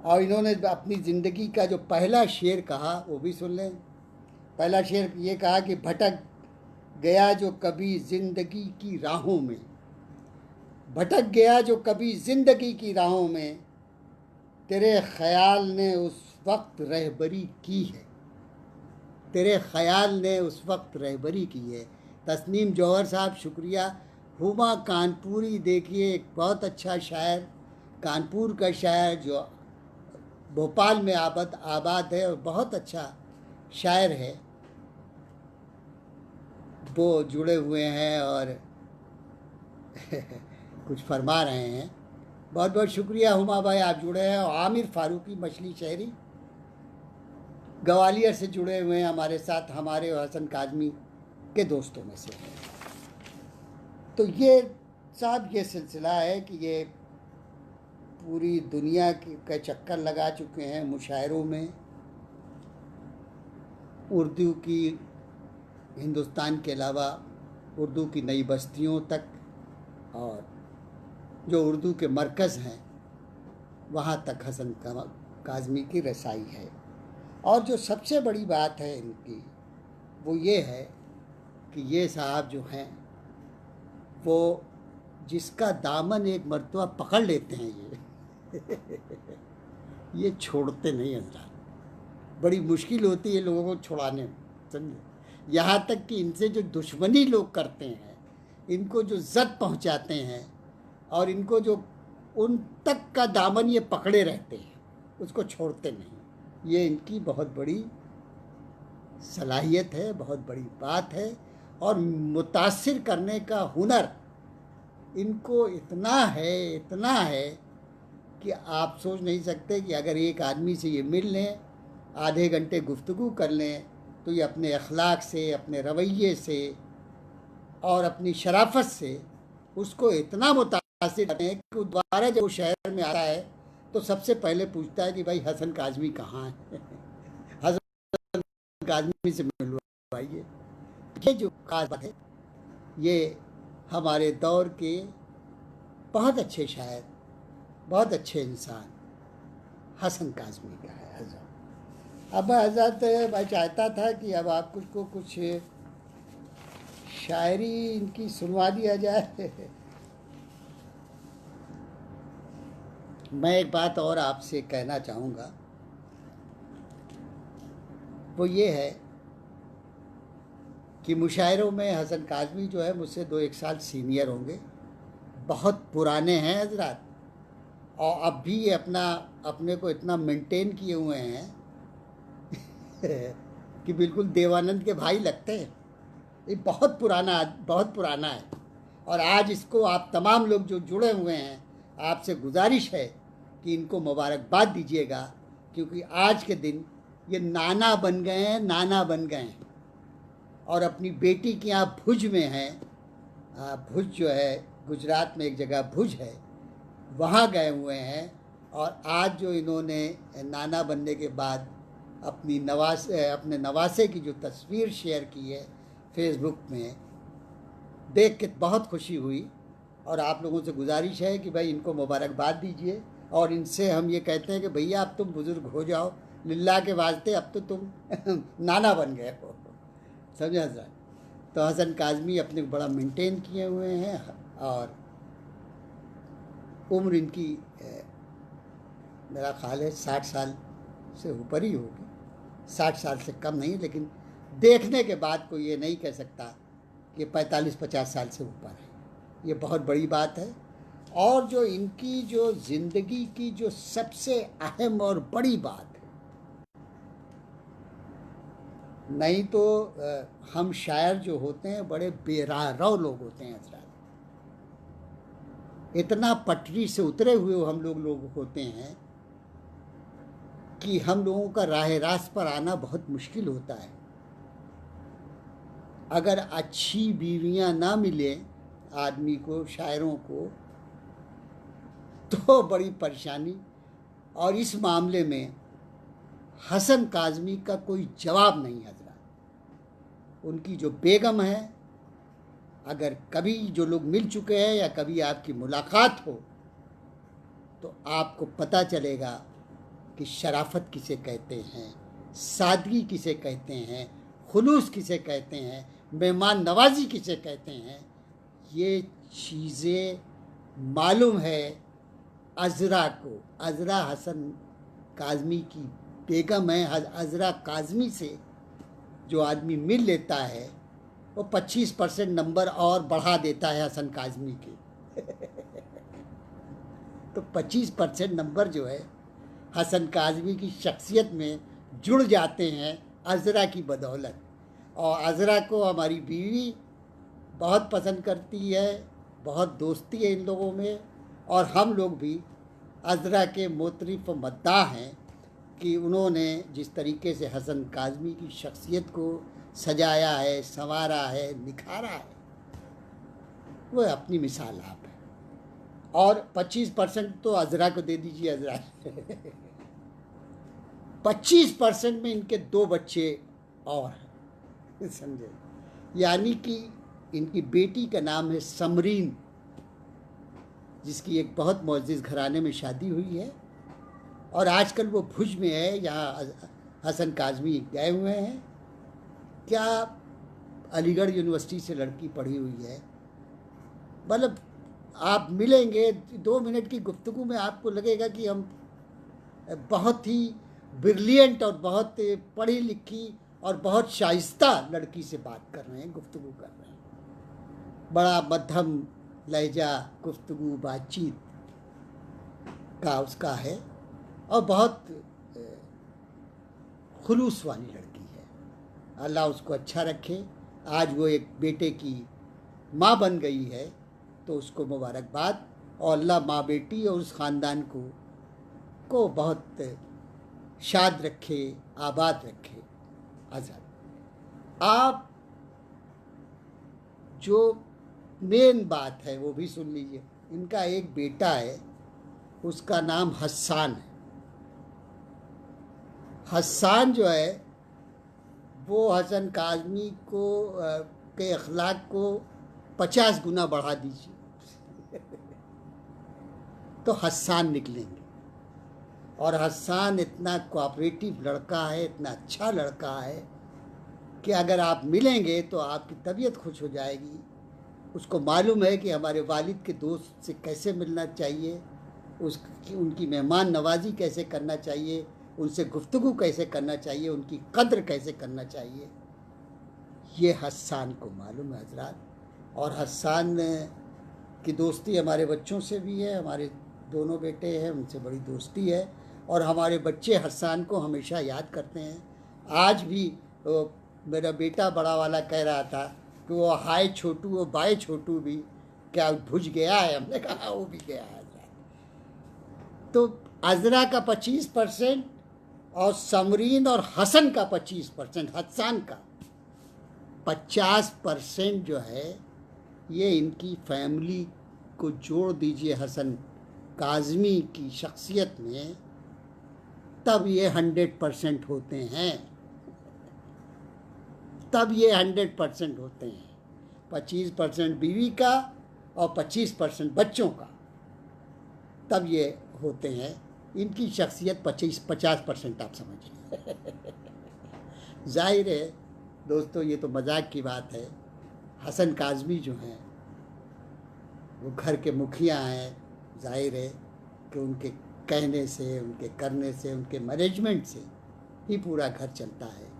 और इन्होंने अपनी ज़िंदगी का जो पहला शेर कहा वो भी सुन लें। पहला शेर ये कहा कि भटक गया जो कभी ज़िंदगी की राहों में, भटक गया जो कभी ज़िंदगी की राहों में, तेरे ख़याल ने उस वक्त रहबरी की है, तेरे ख़याल ने उस वक्त रहबरी की है। तस्नीम जौहर साहब शुक्रिया। हुमा कानपुरी देखिए, एक बहुत अच्छा शायर, कानपुर का शायर जो भोपाल में आबाद है और बहुत अच्छा शायर है, वो जुड़े हुए हैं और कुछ फरमा रहे हैं। बहुत बहुत शुक्रिया हुमा भाई, आप जुड़े हैं। और आमिर फारूकी मछली शहरी ग्वालियर से जुड़े हुए हैं हमारे साथ, हमारे और हसन काज़मी के दोस्तों में से। तो ये साहब ये सिलसिला है कि ये पूरी दुनिया का चक्कर लगा चुके हैं मुशायरों में, उर्दू की हिंदुस्तान के अलावा उर्दू की नई बस्तियों तक, और जो उर्दू के मरकज़ हैं वहाँ तक हसन काज़मी की रसाई है। और जो सबसे बड़ी बात है इनकी वो ये है कि ये साहब जो हैं वो जिसका दामन एक मर्तबा पकड़ लेते हैं ये छोड़ते नहीं हज़रात। बड़ी मुश्किल होती है लोगों को छुड़ाने में, समझे। यहाँ तक कि इनसे जो दुश्मनी लोग करते हैं, इनको जो ज़द पहुँचाते हैं और इनको जो उन तक का दामन ये पकड़े रहते हैं, उसको छोड़ते नहीं। ये इनकी बहुत बड़ी सलाहियत है, बहुत बड़ी बात है। और मुतासिर करने का हुनर इनको इतना है कि आप सोच नहीं सकते कि अगर एक आदमी से ये मिल लें, आधे घंटे गुफ्तगू कर लें, तो ये अपने अखलाक से, अपने रवैये से और अपनी शराफत से उसको इतना मुतासिर करते हैं कि दोबारा जब वो शहर में आता है तो सबसे पहले पूछता है कि भाई हसन काज़मी कहाँ है हसन काज़मी से मिलवाइए। ये जो खास बात है, ये हमारे दौर के बहुत अच्छे शायर, बहुत अच्छे इंसान हसन काज़मी का है हज़रत। अब हज़रत मैं चाहता था कि अब आप कुछ शायरी इनकी सुनवा दिया जाए। मैं एक बात और आपसे कहना चाहूँगा, वो ये है कि मुशायरों में हसन काज़मी जो है मुझसे 2-1 साल सीनियर होंगे, बहुत पुराने हैं हजरत, और अब भी ये अपने को इतना मेंटेन किए हुए हैं कि बिल्कुल देवानंद के भाई लगते हैं। ये बहुत पुराना है। और आज इसको आप तमाम लोग जो जुड़े हुए हैं, आपसे गुजारिश है कि इनको मुबारकबाद दीजिएगा, क्योंकि आज के दिन ये नाना बन गए हैं और अपनी बेटी की यहाँ भुज में हैं। भुज जो है गुजरात में एक जगह भुज है, वहाँ गए हुए हैं। और आज जो इन्होंने नाना बनने के बाद अपने नवासे की जो तस्वीर शेयर की है फेसबुक में, देख के बहुत खुशी हुई। और आप लोगों से गुजारिश है कि भाई इनको मुबारकबाद दीजिए, और इनसे हम ये कहते हैं कि भैया अब तुम बुज़ुर्ग हो जाओ, लिल्लाह के वास्ते अब तो तुम नाना बन गए हो, समझे हज़रत। तो हसन काज़मी अपने को बड़ा मेंटेन किए हुए हैं, और उम्र इनकी मेरा ख्याल है 60 साल से ऊपर ही होगी, 60 साल से कम नहीं, लेकिन देखने के बाद कोई ये नहीं कह सकता कि 45-50 साल से ऊपर है। ये बहुत बड़ी बात है। और जो इनकी जो ज़िंदगी की जो सबसे अहम और बड़ी बात है, नहीं तो हम शायर जो होते हैं बड़े बेराह लोग होते हैं हजरत, इतना पटरी से उतरे हुए हम लोग होते हैं कि हम लोगों का राह रास्त पर आना बहुत मुश्किल होता है। अगर अच्छी बीवियां ना मिले आदमी को, शायरों को, तो बड़ी परेशानी। और इस मामले में हसन काज़मी का कोई जवाब नहीं हजरत। उनकी जो बेगम है, अगर कभी जो लोग मिल चुके हैं या कभी आपकी मुलाकात हो तो आपको पता चलेगा कि शराफत किसे कहते हैं, सादगी किसे कहते हैं, खुलूस किसे कहते हैं, मेहमान नवाजी किसे कहते हैं। ये चीज़ें मालूम है अज़रा को। अज़रा हसन काज़मी की बेगम है। अज़रा काज़मी से जो आदमी मिल लेता है वो 25% नंबर और बढ़ा देता है हसन काज़मी के तो 25% नंबर जो है हसन काज़मी की शख्सियत में जुड़ जाते हैं अज़रा की बदौलत। और अज़रा को हमारी बीवी बहुत पसंद करती है, बहुत दोस्ती है इन लोगों में। और हम लोग भी अज़रा के मोतरिफ़ मद्दाह हैं कि उन्होंने जिस तरीके से हसन काज़मी की शख्सियत को सजाया है, संवारा है, निखारा है, वो अपनी मिसाल आप है। और 25% तो अज़रा को दे दीजिए। अज़रा 25% में इनके 2 बच्चे और हैं, समझे। यानी कि इनकी बेटी का नाम है समरीन, जिसकी एक बहुत मुअज़्ज़िज़ घराने में शादी हुई है, और आजकल वो भुज में है। यहाँ हसन काज़मी गए हुए हैं। क्या अलीगढ़ यूनिवर्सिटी से लड़की पढ़ी हुई है। मतलब आप मिलेंगे 2 मिनट की गुफ्तगू में आपको लगेगा कि हम बहुत ही ब्रिलियंट और बहुत पढ़ी लिखी और बहुत शाइस्ता लड़की से बात कर रहे हैं, गुफ्तगू कर रहे हैं। बड़ा मध्यम लहजा गुफ्तगू बातचीत का उसका है, और बहुत खुलूस वाली लड़की है। अल्लाह उसको अच्छा रखे आज वो एक बेटे की माँ बन गई है, तो उसको मुबारकबाद, और अल्लाह माँ बेटी और उस ख़ानदान को बहुत शाद रखे, आबाद रखे। आज़ाद आप जो मेन बात है वो भी सुन लीजिए। इनका एक बेटा है, उसका नाम हस्सान है। हस्सान जो है वो हसन काज़मी के अखलाक को 50 गुना बढ़ा दीजिए तो हस्सान निकलेंगे। और हस्सान इतना कोऑपरेटिव लड़का है, इतना अच्छा लड़का है कि अगर आप मिलेंगे तो आपकी तबीयत खुश हो जाएगी। उसको मालूम है कि हमारे वालिद के दोस्त से कैसे मिलना चाहिए, उनकी मेहमान नवाजी कैसे करना चाहिए, उनसे गुफ्तगू कैसे करना चाहिए, उनकी कद्र कैसे करना चाहिए, ये हस्सान को मालूम है हजरात। और हस्सान की दोस्ती हमारे बच्चों से भी है, हमारे दोनों बेटे हैं उनसे बड़ी दोस्ती है, और हमारे बच्चे हस्सान को हमेशा याद करते हैं। आज भी मेरा बेटा बड़ा वाला कह रहा था कि वो हाय छोटू, वो बाय छोटू भी क्या भुज गया है। हमने कहा वो भी गया है। तो अजरा का 25% और समरीन और हसन का 25%, हस्सान का 50% जो है ये इनकी फैमिली को जोड़ दीजिए हसन काज़मी की शख्सियत में, तब ये 100% होते हैं। तब ये 100% होते हैं। 25% बीवी का और 25% बच्चों का, तब ये होते हैं। इनकी शख्सियत 50% आप समझिए। जाहिर है दोस्तों, ये तो मजाक की बात है। हसन काज़मी जो हैं वो घर के मुखिया हैं। जाहिर है कि उनके कहने से, उनके करने से, उनके मैनेजमेंट से ही पूरा घर चलता है।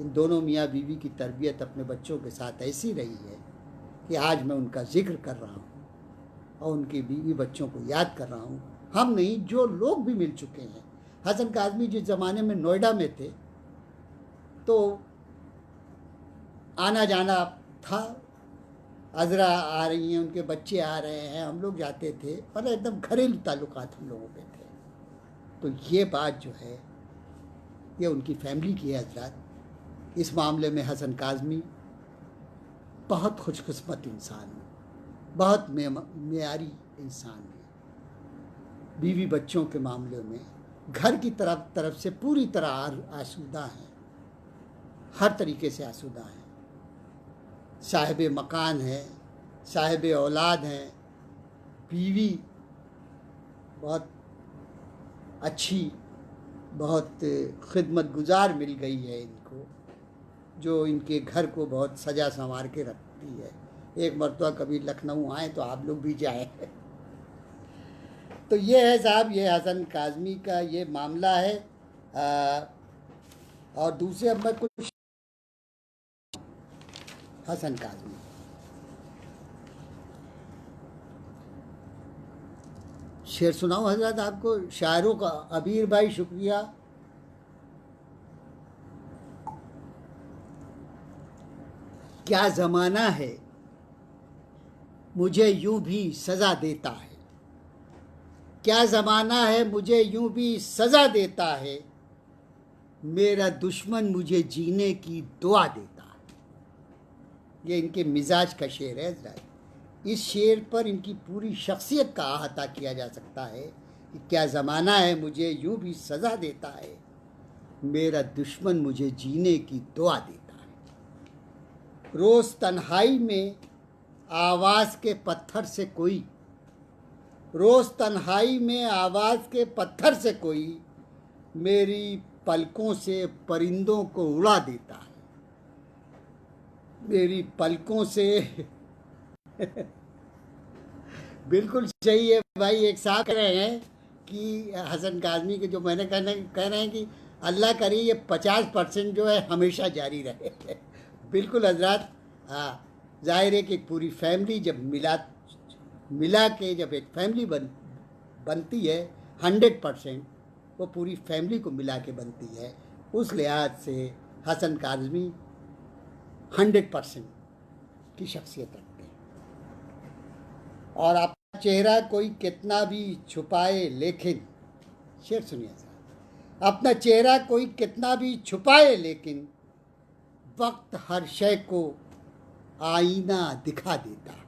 इन दोनों मियाँ बीवी की तरबियत अपने बच्चों के साथ ऐसी रही है कि आज मैं उनका जिक्र कर रहा हूँ और उनकी बीवी बच्चों को याद कर रहा हूँ। हम नहीं, जो लोग भी मिल चुके हैं। हसन काज़मी जिस ज़माने में नोएडा में थे तो आना जाना था, अजरा आ रही हैं, उनके बच्चे आ रहे हैं, हम लोग जाते थे, मतलब एकदम घरेलू ताल्लुकात हम लोगों के थे। तो ये बात जो है ये उनकी फैमिली की है हजरात। इस मामले में हसन काज़मी बहुत खुशकिस्मत इंसान है, बहुत मेयारी इंसान है। बीवी बच्चों के मामले में घर की तरफ से पूरी तरह आसूदा हैं, हर तरीके से आसूदा हैं। साहिब मकान है, साहिब औलाद हैं, बीवी बहुत अच्छी, बहुत खिदमत गुजार मिल गई है इनको, जो इनके घर को बहुत सजा संवार के रखती है। एक मरतबा कभी लखनऊ आए तो आप लोग भी जाए। तो ये है साहब, ये हसन काज़मी का ये मामला है। और दूसरे अब मैं कुछ हसन काज़मी शेर सुनाऊं हजरत आपको, शायरों का। अबीर भाई शुक्रिया। क्या ज़माना है मुझे यूं भी सज़ा देता है, क्या ज़माना है मुझे यूं भी सज़ा देता है, मेरा दुश्मन मुझे जीने की दुआ देता है। ये इनके मिजाज का शेर है ज़रा। इस शेर पर इनकी पूरी शख्सियत का अहाता किया जा सकता है कि क्या ज़माना है मुझे यूं भी सज़ा देता है, मेरा दुश्मन मुझे जीने की दुआ देता है। रोज़ तन्हाई में आवाज़ के पत्थर से कोई, रोज़ तन्हाई में आवाज़ के पत्थर से कोई, मेरी पलकों से परिंदों को उड़ा देता है, मेरी पलकों से। बिल्कुल सही है भाई। एक साहब कह रहे हैं कि हसन काज़मी के, जो मैंने कह रहे हैं कि अल्लाह करे ये 50% जो है हमेशा जारी रहे। बिल्कुल हजरत। हाँ, जाहिर है कि पूरी फैमिली जब मिला के जब एक फैमिली बनती है 100%, वो पूरी फैमिली को मिला के बनती है। उस लिहाज से हसन काज़मी 100% की शख्सियत रखते हैं। और अपना चेहरा कोई कितना भी छुपाए, लेकिन शेर सुनिए सर, अपना चेहरा कोई कितना भी छुपाए, लेकिन वक्त हर शय को आईना दिखा देता है।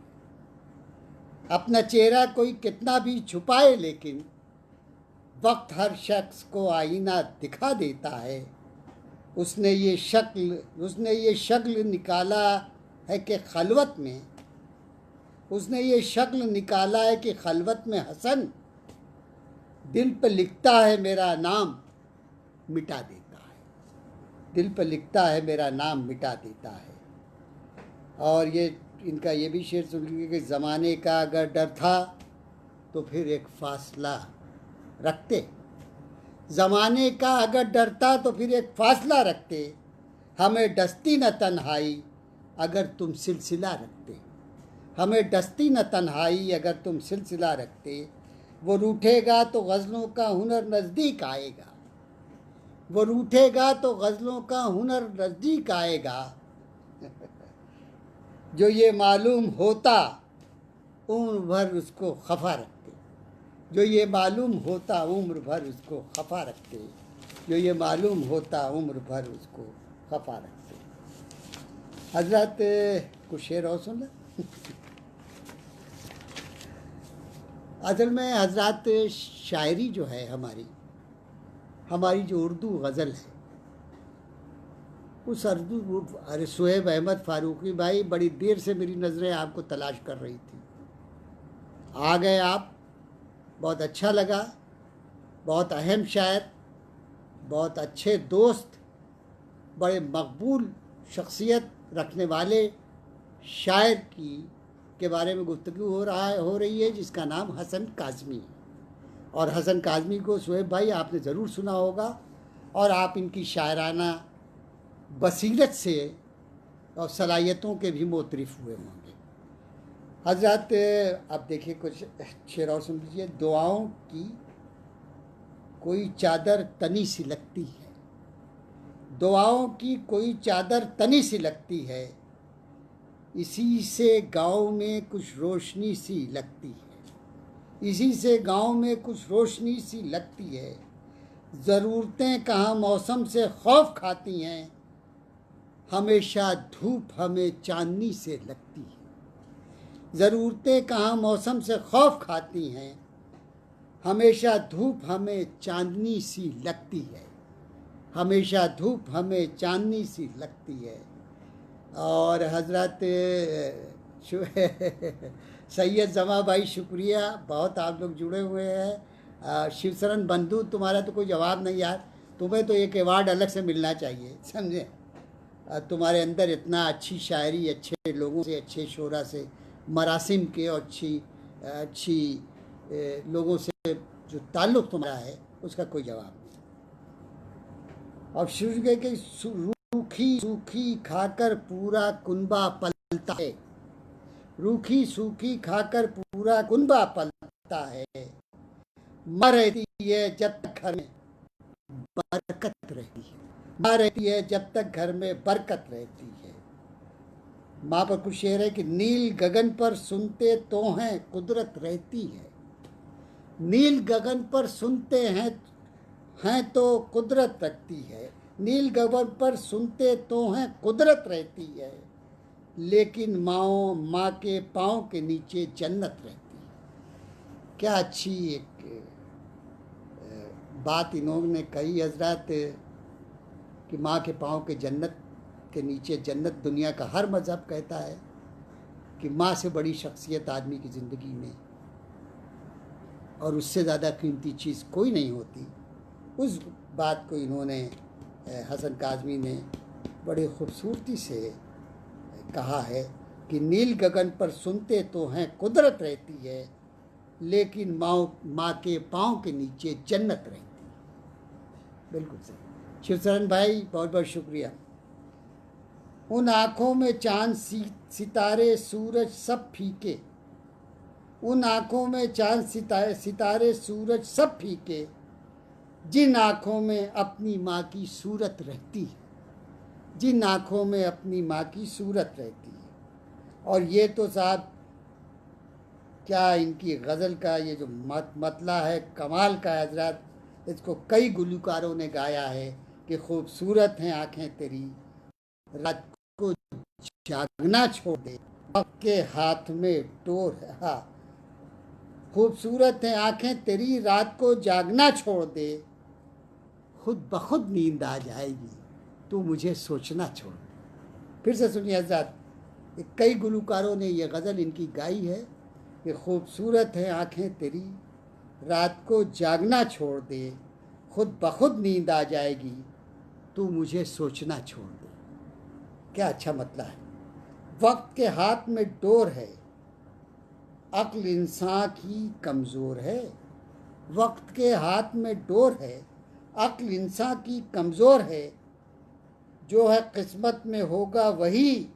अपना चेहरा कोई कितना भी छुपाए, लेकिन वक्त हर शख्स को आईना दिखा देता है। उसने ये शक्ल निकाला है कि खलवत में, उसने ये शक्ल निकाला है कि खलवत में हसन दिल पर लिखता है मेरा नाम मिटा देता है। दिल पर लिखता है मेरा नाम मिटा देता है। और ये इनका ये भी शेर सुन लीजिए कि ज़माने का अगर डर था तो फिर एक फासला रखते। ज़माने का अगर डर था तो फिर एक फासला रखते। हमें डसती न तन्हाई अगर तुम सिलसिला रखते। हमें डसती न तन्हाई अगर तुम सिलसिला रखते। वो रूठेगा तो गज़लों का हुनर नज़दीक आएगा। वो रूठेगा तो गज़लों का हुनर नज़दीक आएगा। जो ये मालूम होता उम्र भर उसको खफा रखते। जो ये मालूम होता उम्र भर उसको खफा रखते। जो ये मालूम होता उम्र भर उसको खफा रखते। हजरत कुछ शेर और सुन लें। असल में हजरत शायरी जो है हमारी जो उर्दू गज़ल है, उस अरे सुहेब अहमद फारूकी भाई, बड़ी देर से मेरी नज़रें आपको तलाश कर रही थी। आ गए आप, बहुत अच्छा लगा। बहुत अहम शायर, बहुत अच्छे दोस्त, बड़े मकबूल शख्सियत रखने वाले शायर के बारे में गुफ्तगू हो रही है, जिसका नाम हसन काज़मी है। और हसन काज़मी को सुहेब भाई आपने ज़रूर सुना होगा, और आप इनकी शायराना बसीरत से और सलाहियतों के भी मोतरिफ़ हुए होंगे। हजरत अब देखिए कुछ शेर और सुन लीजिए। दुआओं की कोई चादर तनी सी लगती है। दुआओं की कोई चादर तनी सी लगती है। इसी से गाँव में कुछ रोशनी सी लगती है। इसी से गाँव में कुछ रोशनी सी लगती है। ज़रूरतें कहाँ मौसम से खौफ खाती हैं। हमेशा धूप हमें चांदनी से लगती है। ज़रूरतें कहाँ मौसम से खौफ खाती हैं। हमेशा धूप हमें चांदनी सी लगती है। हमेशा धूप हमें चांदनी सी लगती है। और हजरत सैयद जमा भाई, शुक्रिया, बहुत आप लोग जुड़े हुए हैं। शिवशरण बंधु, तुम्हारा तो कोई जवाब नहीं यार, तुम्हें तो एक अवार्ड अलग से मिलना चाहिए, समझे। तुम्हारे अंदर इतना अच्छी शायरी, अच्छे लोगों से, अच्छे शोरा से, मरासिम के और अच्छी लोगों से जो ताल्लुक़ तुम्हारा है, उसका कोई जवाब नहीं। अब शुरू गए कि रूखी सूखी खाकर पूरा कुनबा पलता है। रूखी सूखी खाकर पूरा कुनबा पलता है। माँ रहती है जब तक घर में बरकत रहती है। माँ रहती है जब तक घर में बरकत रहती है। माँ पर कुछ शेर है कि नील गगन पर सुनते तो हैं कुदरत रहती है। नील गगन पर सुनते हैं तो कुदरत रखती है। नील गगन पर सुनते तो हैं कुदरत रहती है। लेकिन माँ के पाँव के नीचे जन्नत रहती है। क्या अच्छी एक बात इन्होंने कही हजरत, कि माँ के पाँव के जन्नत के नीचे जन्नत। दुनिया का हर मज़हब कहता है कि माँ से बड़ी शख्सियत आदमी की ज़िंदगी में और उससे ज़्यादा कीमती चीज़ कोई नहीं होती। उस बात को इन्होंने, हसन काज़मी ने बड़ी खूबसूरती से कहा है कि नील गगन पर सुनते तो हैं कुदरत रहती है, लेकिन माँ के पाँव के नीचे जन्नत रहती है। बिल्कुल सही शिवशरण भाई, बहुत बहुत शुक्रिया। उन आँखों में चांद सितारे सूरज सब फीके। उन आँखों में चांद सितारे सूरज सब फीके। जिन आँखों में अपनी माँ की सूरत रहती है। जिन आँखों में अपनी माँ की सूरत रहती है। और ये तो साहब क्या इनकी गज़ल का ये जो मतला है, कमाल का है हजरत। इसको कई गुलकारों ने गाया है कि खूबसूरत हैं आँखें तेरी, रात को जागना छोड़ दे, वक्त के हाथ में डोर है। हाँ, खूबसूरत हैं आँखें तेरी, रात को जागना छोड़ दे, खुद ब खुद नींद आ जाएगी, तू मुझे सोचना छोड़ दे। फिर से सुनिए हजरत, कई गुलकारों ने ये गज़ल इनकी गाई है कि खूबसूरत हैं आँखें तेरी, रात को जागना छोड़ दे, खुद ब खुद नींद आ जाएगी, तू मुझे सोचना छोड़ दे। क्या अच्छा मतलब है। वक्त के हाथ में डोर है, अक्ल इंसान की कमज़ोर है। वक्त के हाथ में डोर है, अक्ल इंसान की कमज़ोर है, जो है किस्मत में होगा वही,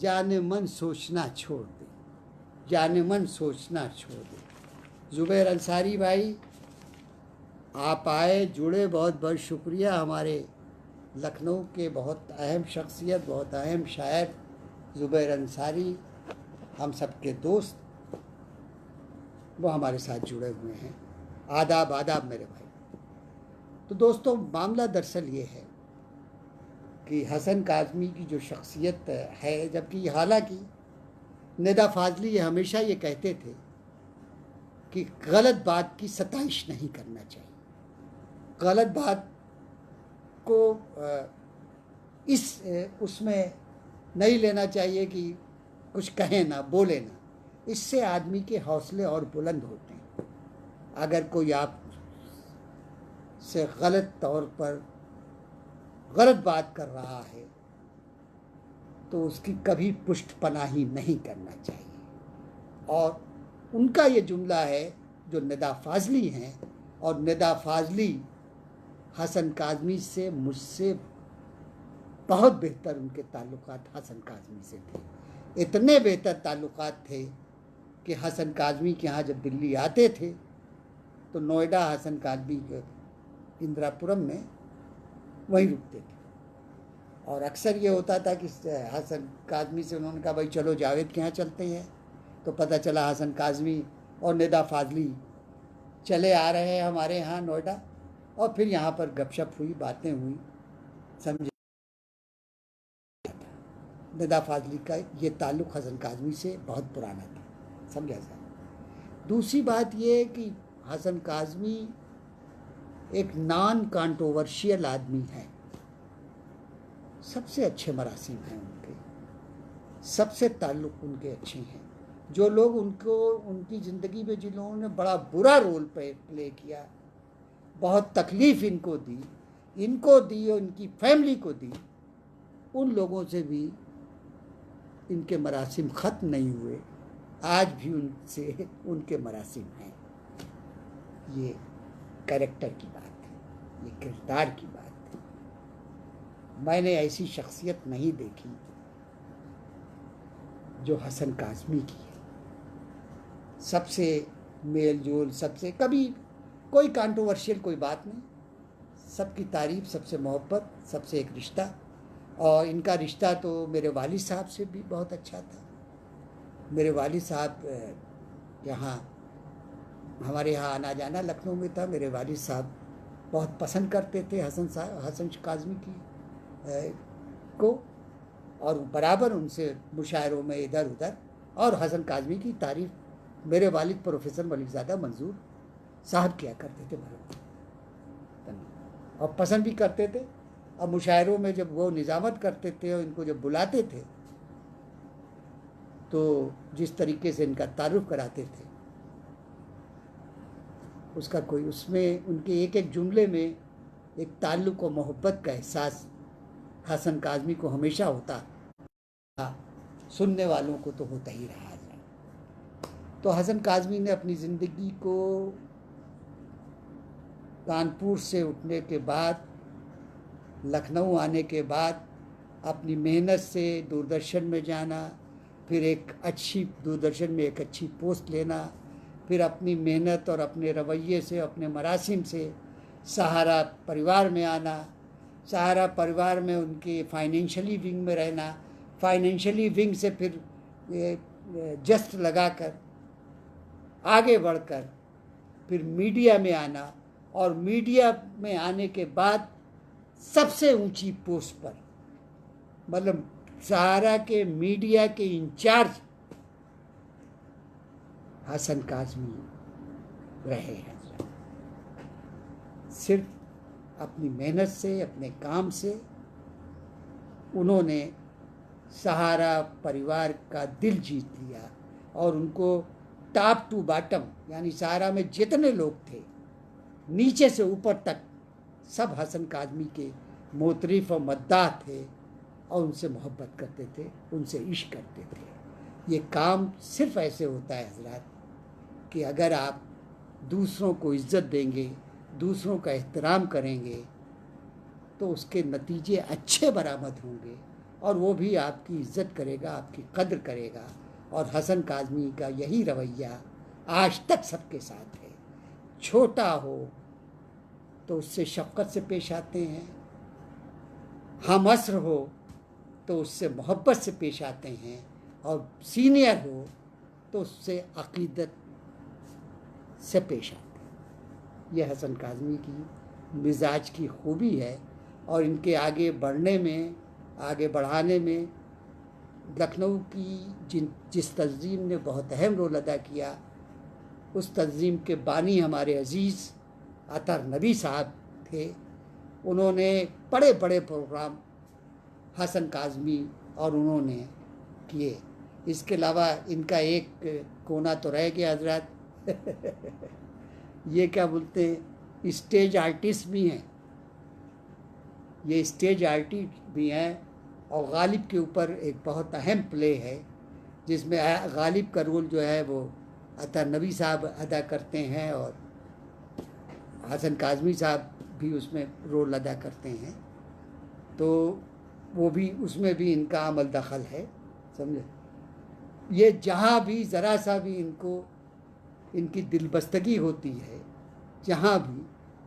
जाने मन सोचना छोड़ दे, जाने मन सोचना छोड़ दे। ज़ुबैर अंसारी भाई, आप आए, जुड़े, बहुत बहुत शुक्रिया। हमारे लखनऊ के बहुत अहम शख्सियत, बहुत अहम शायर ज़ुबैर अंसारी, हम सब के दोस्त, वो हमारे साथ जुड़े हुए हैं। आदाब आदाब मेरे भाई। तो दोस्तों, मामला दरअसल ये है कि हसन काज़मी की जो शख्सियत है, जबकि हालांकि निदा फ़ाज़ली ये हमेशा ये कहते थे कि गलत बात की सताइश नहीं करना चाहिए, गलत बात को उसमें नहीं लेना चाहिए कि कुछ कहें ना, बोले ना, इससे आदमी के हौसले और बुलंद होते हैं। अगर कोई आप से गलत तौर पर गलत बात कर रहा है तो उसकी कभी पुष्टपनाही नहीं करना चाहिए। और उनका ये जुमला है जो निदा फ़ाज़ली हैं, और निदा फ़ाज़ली हसन काज़मी से, मुझसे बहुत बेहतर उनके ताल्लुकात हसन काज़मी से थे। इतने बेहतर ताल्लुकात थे कि हसन काज़मी के यहाँ जब दिल्ली आते थे तो नोएडा हसन काज़मी के इंदिरापुरम में वहीं रुकते थे। और अक्सर ये होता था कि हसन काज़मी से उन्होंने कहा भाई चलो जावेद के यहाँ चलते हैं, तो पता चला हसन काज़मी और निदा फ़ाज़ली चले आ रहे हैं हमारे यहाँ नोएडा, और फिर यहाँ पर गपशप हुई, बातें हुई, समझे। निदा फ़ाज़ली का ये ताल्लुक़ हसन काज़मी से बहुत पुराना था, समझा जाए। दूसरी बात ये कि हसन काज़मी एक नॉन कंट्रोवर्शियल आदमी है। सबसे अच्छे मरासिम हैं उनके, सबसे ताल्लुक़ उनके अच्छे हैं। जो लोग उनको उनकी ज़िंदगी में जिन्होंने बड़ा बुरा रोल प्ले किया, बहुत तकलीफ़ इनको दी और इनकी फैमिली को दी, उन लोगों से भी इनके मरासिम ख़त्म नहीं हुए। आज भी उनसे उनके मरासिम हैं। ये कैरेक्टर की बात है, ये किरदार की बात है। मैंने ऐसी शख्सियत नहीं देखी जो हसन काज़मी की है। सबसे मेल जोल, सबसे कभी कोई कंट्रोवर्शियल कोई बात नहीं, सबकी तारीफ़, सबसे मोहब्बत, सबसे एक रिश्ता। और इनका रिश्ता तो मेरे वालिद साहब से भी बहुत अच्छा था। मेरे वालिद साहब यहाँ हमारे यहाँ आना जाना लखनऊ में था। मेरे वालिद साहब बहुत पसंद करते थे हसन काज़मी को, और बराबर उनसे मुशायरों में इधर उधर, और हसन काज़मी की तारीफ़ मेरे वालिद प्रोफेसर मलिकज़ादा मंजूर साहब किया करते थे बराबर, और पसंद भी करते थे। अब मुशायरों में जब वो निज़ामत करते थे और इनको जब बुलाते थे तो जिस तरीके से इनका तारुफ कराते थे, उसका कोई, उसमें उनके एक एक जुमले में एक ताल्लुक़ और मोहब्बत का एहसास हसन काज़मी को हमेशा होता, सुनने वालों को तो होता ही रहा है। तो हसन काज़मी ने अपनी ज़िंदगी को कानपुर से उठने के बाद, लखनऊ आने के बाद, अपनी मेहनत से दूरदर्शन में जाना, फिर एक अच्छी दूरदर्शन में एक अच्छी पोस्ट लेना, फिर अपनी मेहनत और अपने रवैये से, अपने मरासिम से सहारा परिवार में आना, सहारा परिवार में उनके फाइनेंशियली विंग में रहना, फाइनेंशियली विंग से फिर जस्ट लगाकर आगे बढ़कर फिर मीडिया में आना, और मीडिया में आने के बाद सबसे ऊंची पोस्ट पर, मतलब सहारा के मीडिया के इंचार्ज हसन काज़मी रहे हैं। सिर्फ अपनी मेहनत से, अपने काम से उन्होंने सहारा परिवार का दिल जीत लिया, और उनको टॉप टू बॉटम, यानी सहारा में जितने लोग थे नीचे से ऊपर तक सब हसन काज़मी के मोतरिफ और मद्दाह थे, और उनसे मोहब्बत करते थे, उनसे इश्क करते थे। ये काम सिर्फ ऐसे होता है हजरात कि अगर आप दूसरों को इज़्ज़त देंगे, दूसरों का एहतराम करेंगे, तो उसके नतीजे अच्छे बरामद होंगे, और वो भी आपकी इज़्ज़त करेगा, आपकी कद्र करेगा। और हसन काज़मी का यही रवैया आज तक सबके साथ है। छोटा हो तो उससे शफ़क़त से पेश आते हैं, हम असर हो तो उससे मोहब्बत से पेश आते हैं, और सीनियर हो तो उससे अक़ीदत से पेश आते हैं। यह हसन काज़मी की मिजाज की खूबी है, और इनके आगे बढ़ने में, आगे बढ़ाने में लखनऊ की जिस तंजीम ने बहुत अहम रोल अदा किया, उस तंजीम के बानी हमारे अज़ीज़ अतर नबी साहब थे। उन्होंने बड़े बड़े प्रोग्राम हसन काज़मी और उन्होंने किए। इसके अलावा इनका एक कोना तो रह गया हजरत ये क्या बोलते हैं, स्टेज आर्टिस्ट भी हैं, ये स्टेज आर्टिस्ट भी हैं। और गालिब के ऊपर एक बहुत अहम प्ले है, जिसमें गालिब का रोल जो है वो अतर नबी साहब अदा करते हैं, और हसन काज़मी साहब भी उसमें रोल अदा करते हैं। तो वो भी, उसमें भी इनका अमल दखल है, समझे। ये जहाँ भी ज़रा सा भी इनको, इनकी दिलबस्तगी होती है जहाँ भी,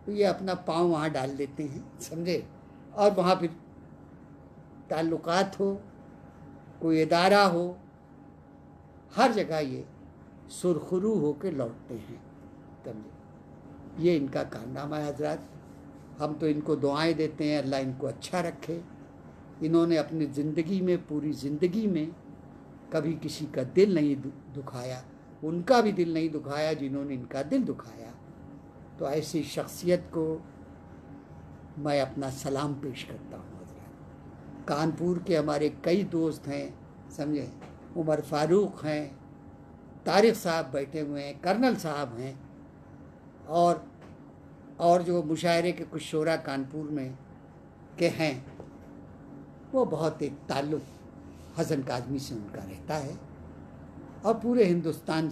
तो ये अपना पाँव वहाँ डाल देते हैं, समझे। और वहाँ फिर ताल्लुकात हो, कोई इदारा हो, हर जगह ये सुरखरू होकर लौटते हैं, समझे। ये इनका कारनामा है हजरत। हम तो इनको दुआएं देते हैं, अल्लाह इनको अच्छा रखे। इन्होंने अपनी ज़िंदगी में, पूरी ज़िंदगी में कभी किसी का दिल नहीं दुखाया, उनका भी दिल नहीं दुखाया जिन्होंने इनका दिल दुखाया। तो ऐसी शख्सियत को मैं अपना सलाम पेश करता हूँ। कानपुर के हमारे कई दोस्त हैं, समझे, उमर फ़ारूक हैं, तारिक साहब बैठे हुए हैं, कर्नल साहब हैं, और जो मुशायरे के कुछ शोरा कानपुर में के हैं, वो बहुत एक ताल्लुक़ हसन काज़मी से उनका रहता है। और पूरे हिंदुस्तान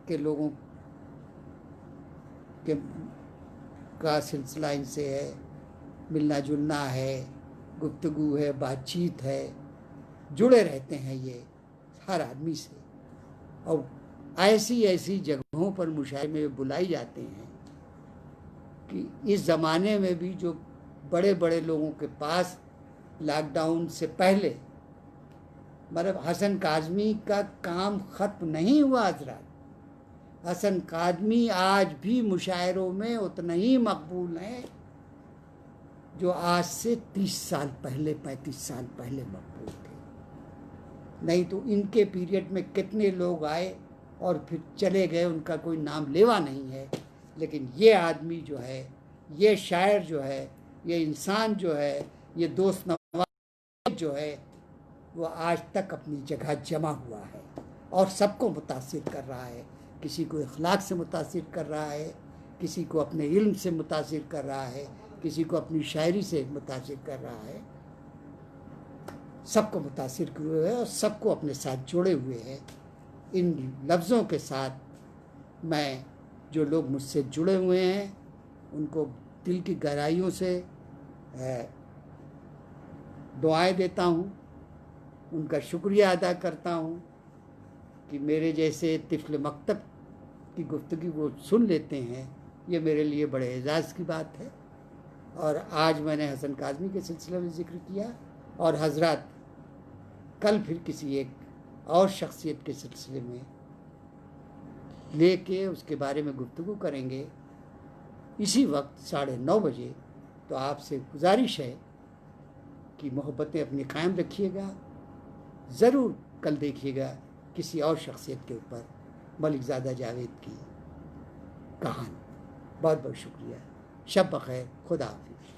के लोगों के का सिलसिला इनसे है, मिलना जुलना है, गुफ्तगू है, बातचीत है, जुड़े रहते हैं ये हर आदमी से। और ऐसी ऐसी जगहों पर मुशायरे में बुलाई जाते हैं कि इस ज़माने में भी जो बड़े बड़े लोगों के पास लॉकडाउन से पहले, मतलब हसन काज़मी का काम ख़त्म नहीं हुआ हजरात। हसन काज़मी आज भी मुशायरों में उतना ही मकबूल हैं जो आज से 30 साल पहले, 35 साल पहले मकबूल थे। नहीं तो इनके पीरियड में कितने लोग आए और फिर चले गए, उनका कोई नाम लेवा नहीं है। लेकिन ये आदमी जो है, ये शायर जो है, ये इंसान जो है, ये दोस्त नवाज जो है, वो आज तक अपनी जगह जमा हुआ है और सबको मुतासिर कर रहा है। किसी को इखलाक से मुतासिर कर रहा है, किसी को अपने इल्म से मुतासिर कर रहा है, किसी को अपनी शायरी से मुतासिर कर रहा है। सबको मुतासिर किए हुए हैं और सबको अपने साथ जोड़े हुए हैं। इन लफ्ज़ों के साथ मैं, जो लोग मुझसे जुड़े हुए हैं, उनको दिल की गहराइयों से दुआएं देता हूँ, उनका शुक्रिया अदा करता हूँ कि मेरे जैसे तिफ़्ल मकतब की गुफ्तगू वो सुन लेते हैं। ये मेरे लिए बड़े एजाज़ की बात है। और आज मैंने हसन काज़मी के सिलसिले में जिक्र किया, और हजरत कल फिर किसी एक और शख्सियत के सिलसिले में लेके उसके बारे में गुफ्तगू करेंगे इसी वक्त 9:30 बजे। तो आपसे गुजारिश है कि मोहब्बतें अपनी कायम रखिएगा। ज़रूर कल देखिएगा किसी और शख्सियत के ऊपर मलिकज़ादा जावेद की कहानी। बहुत बहुत शुक्रिया। शब बख़ैर, खुदा हाफ़िज़।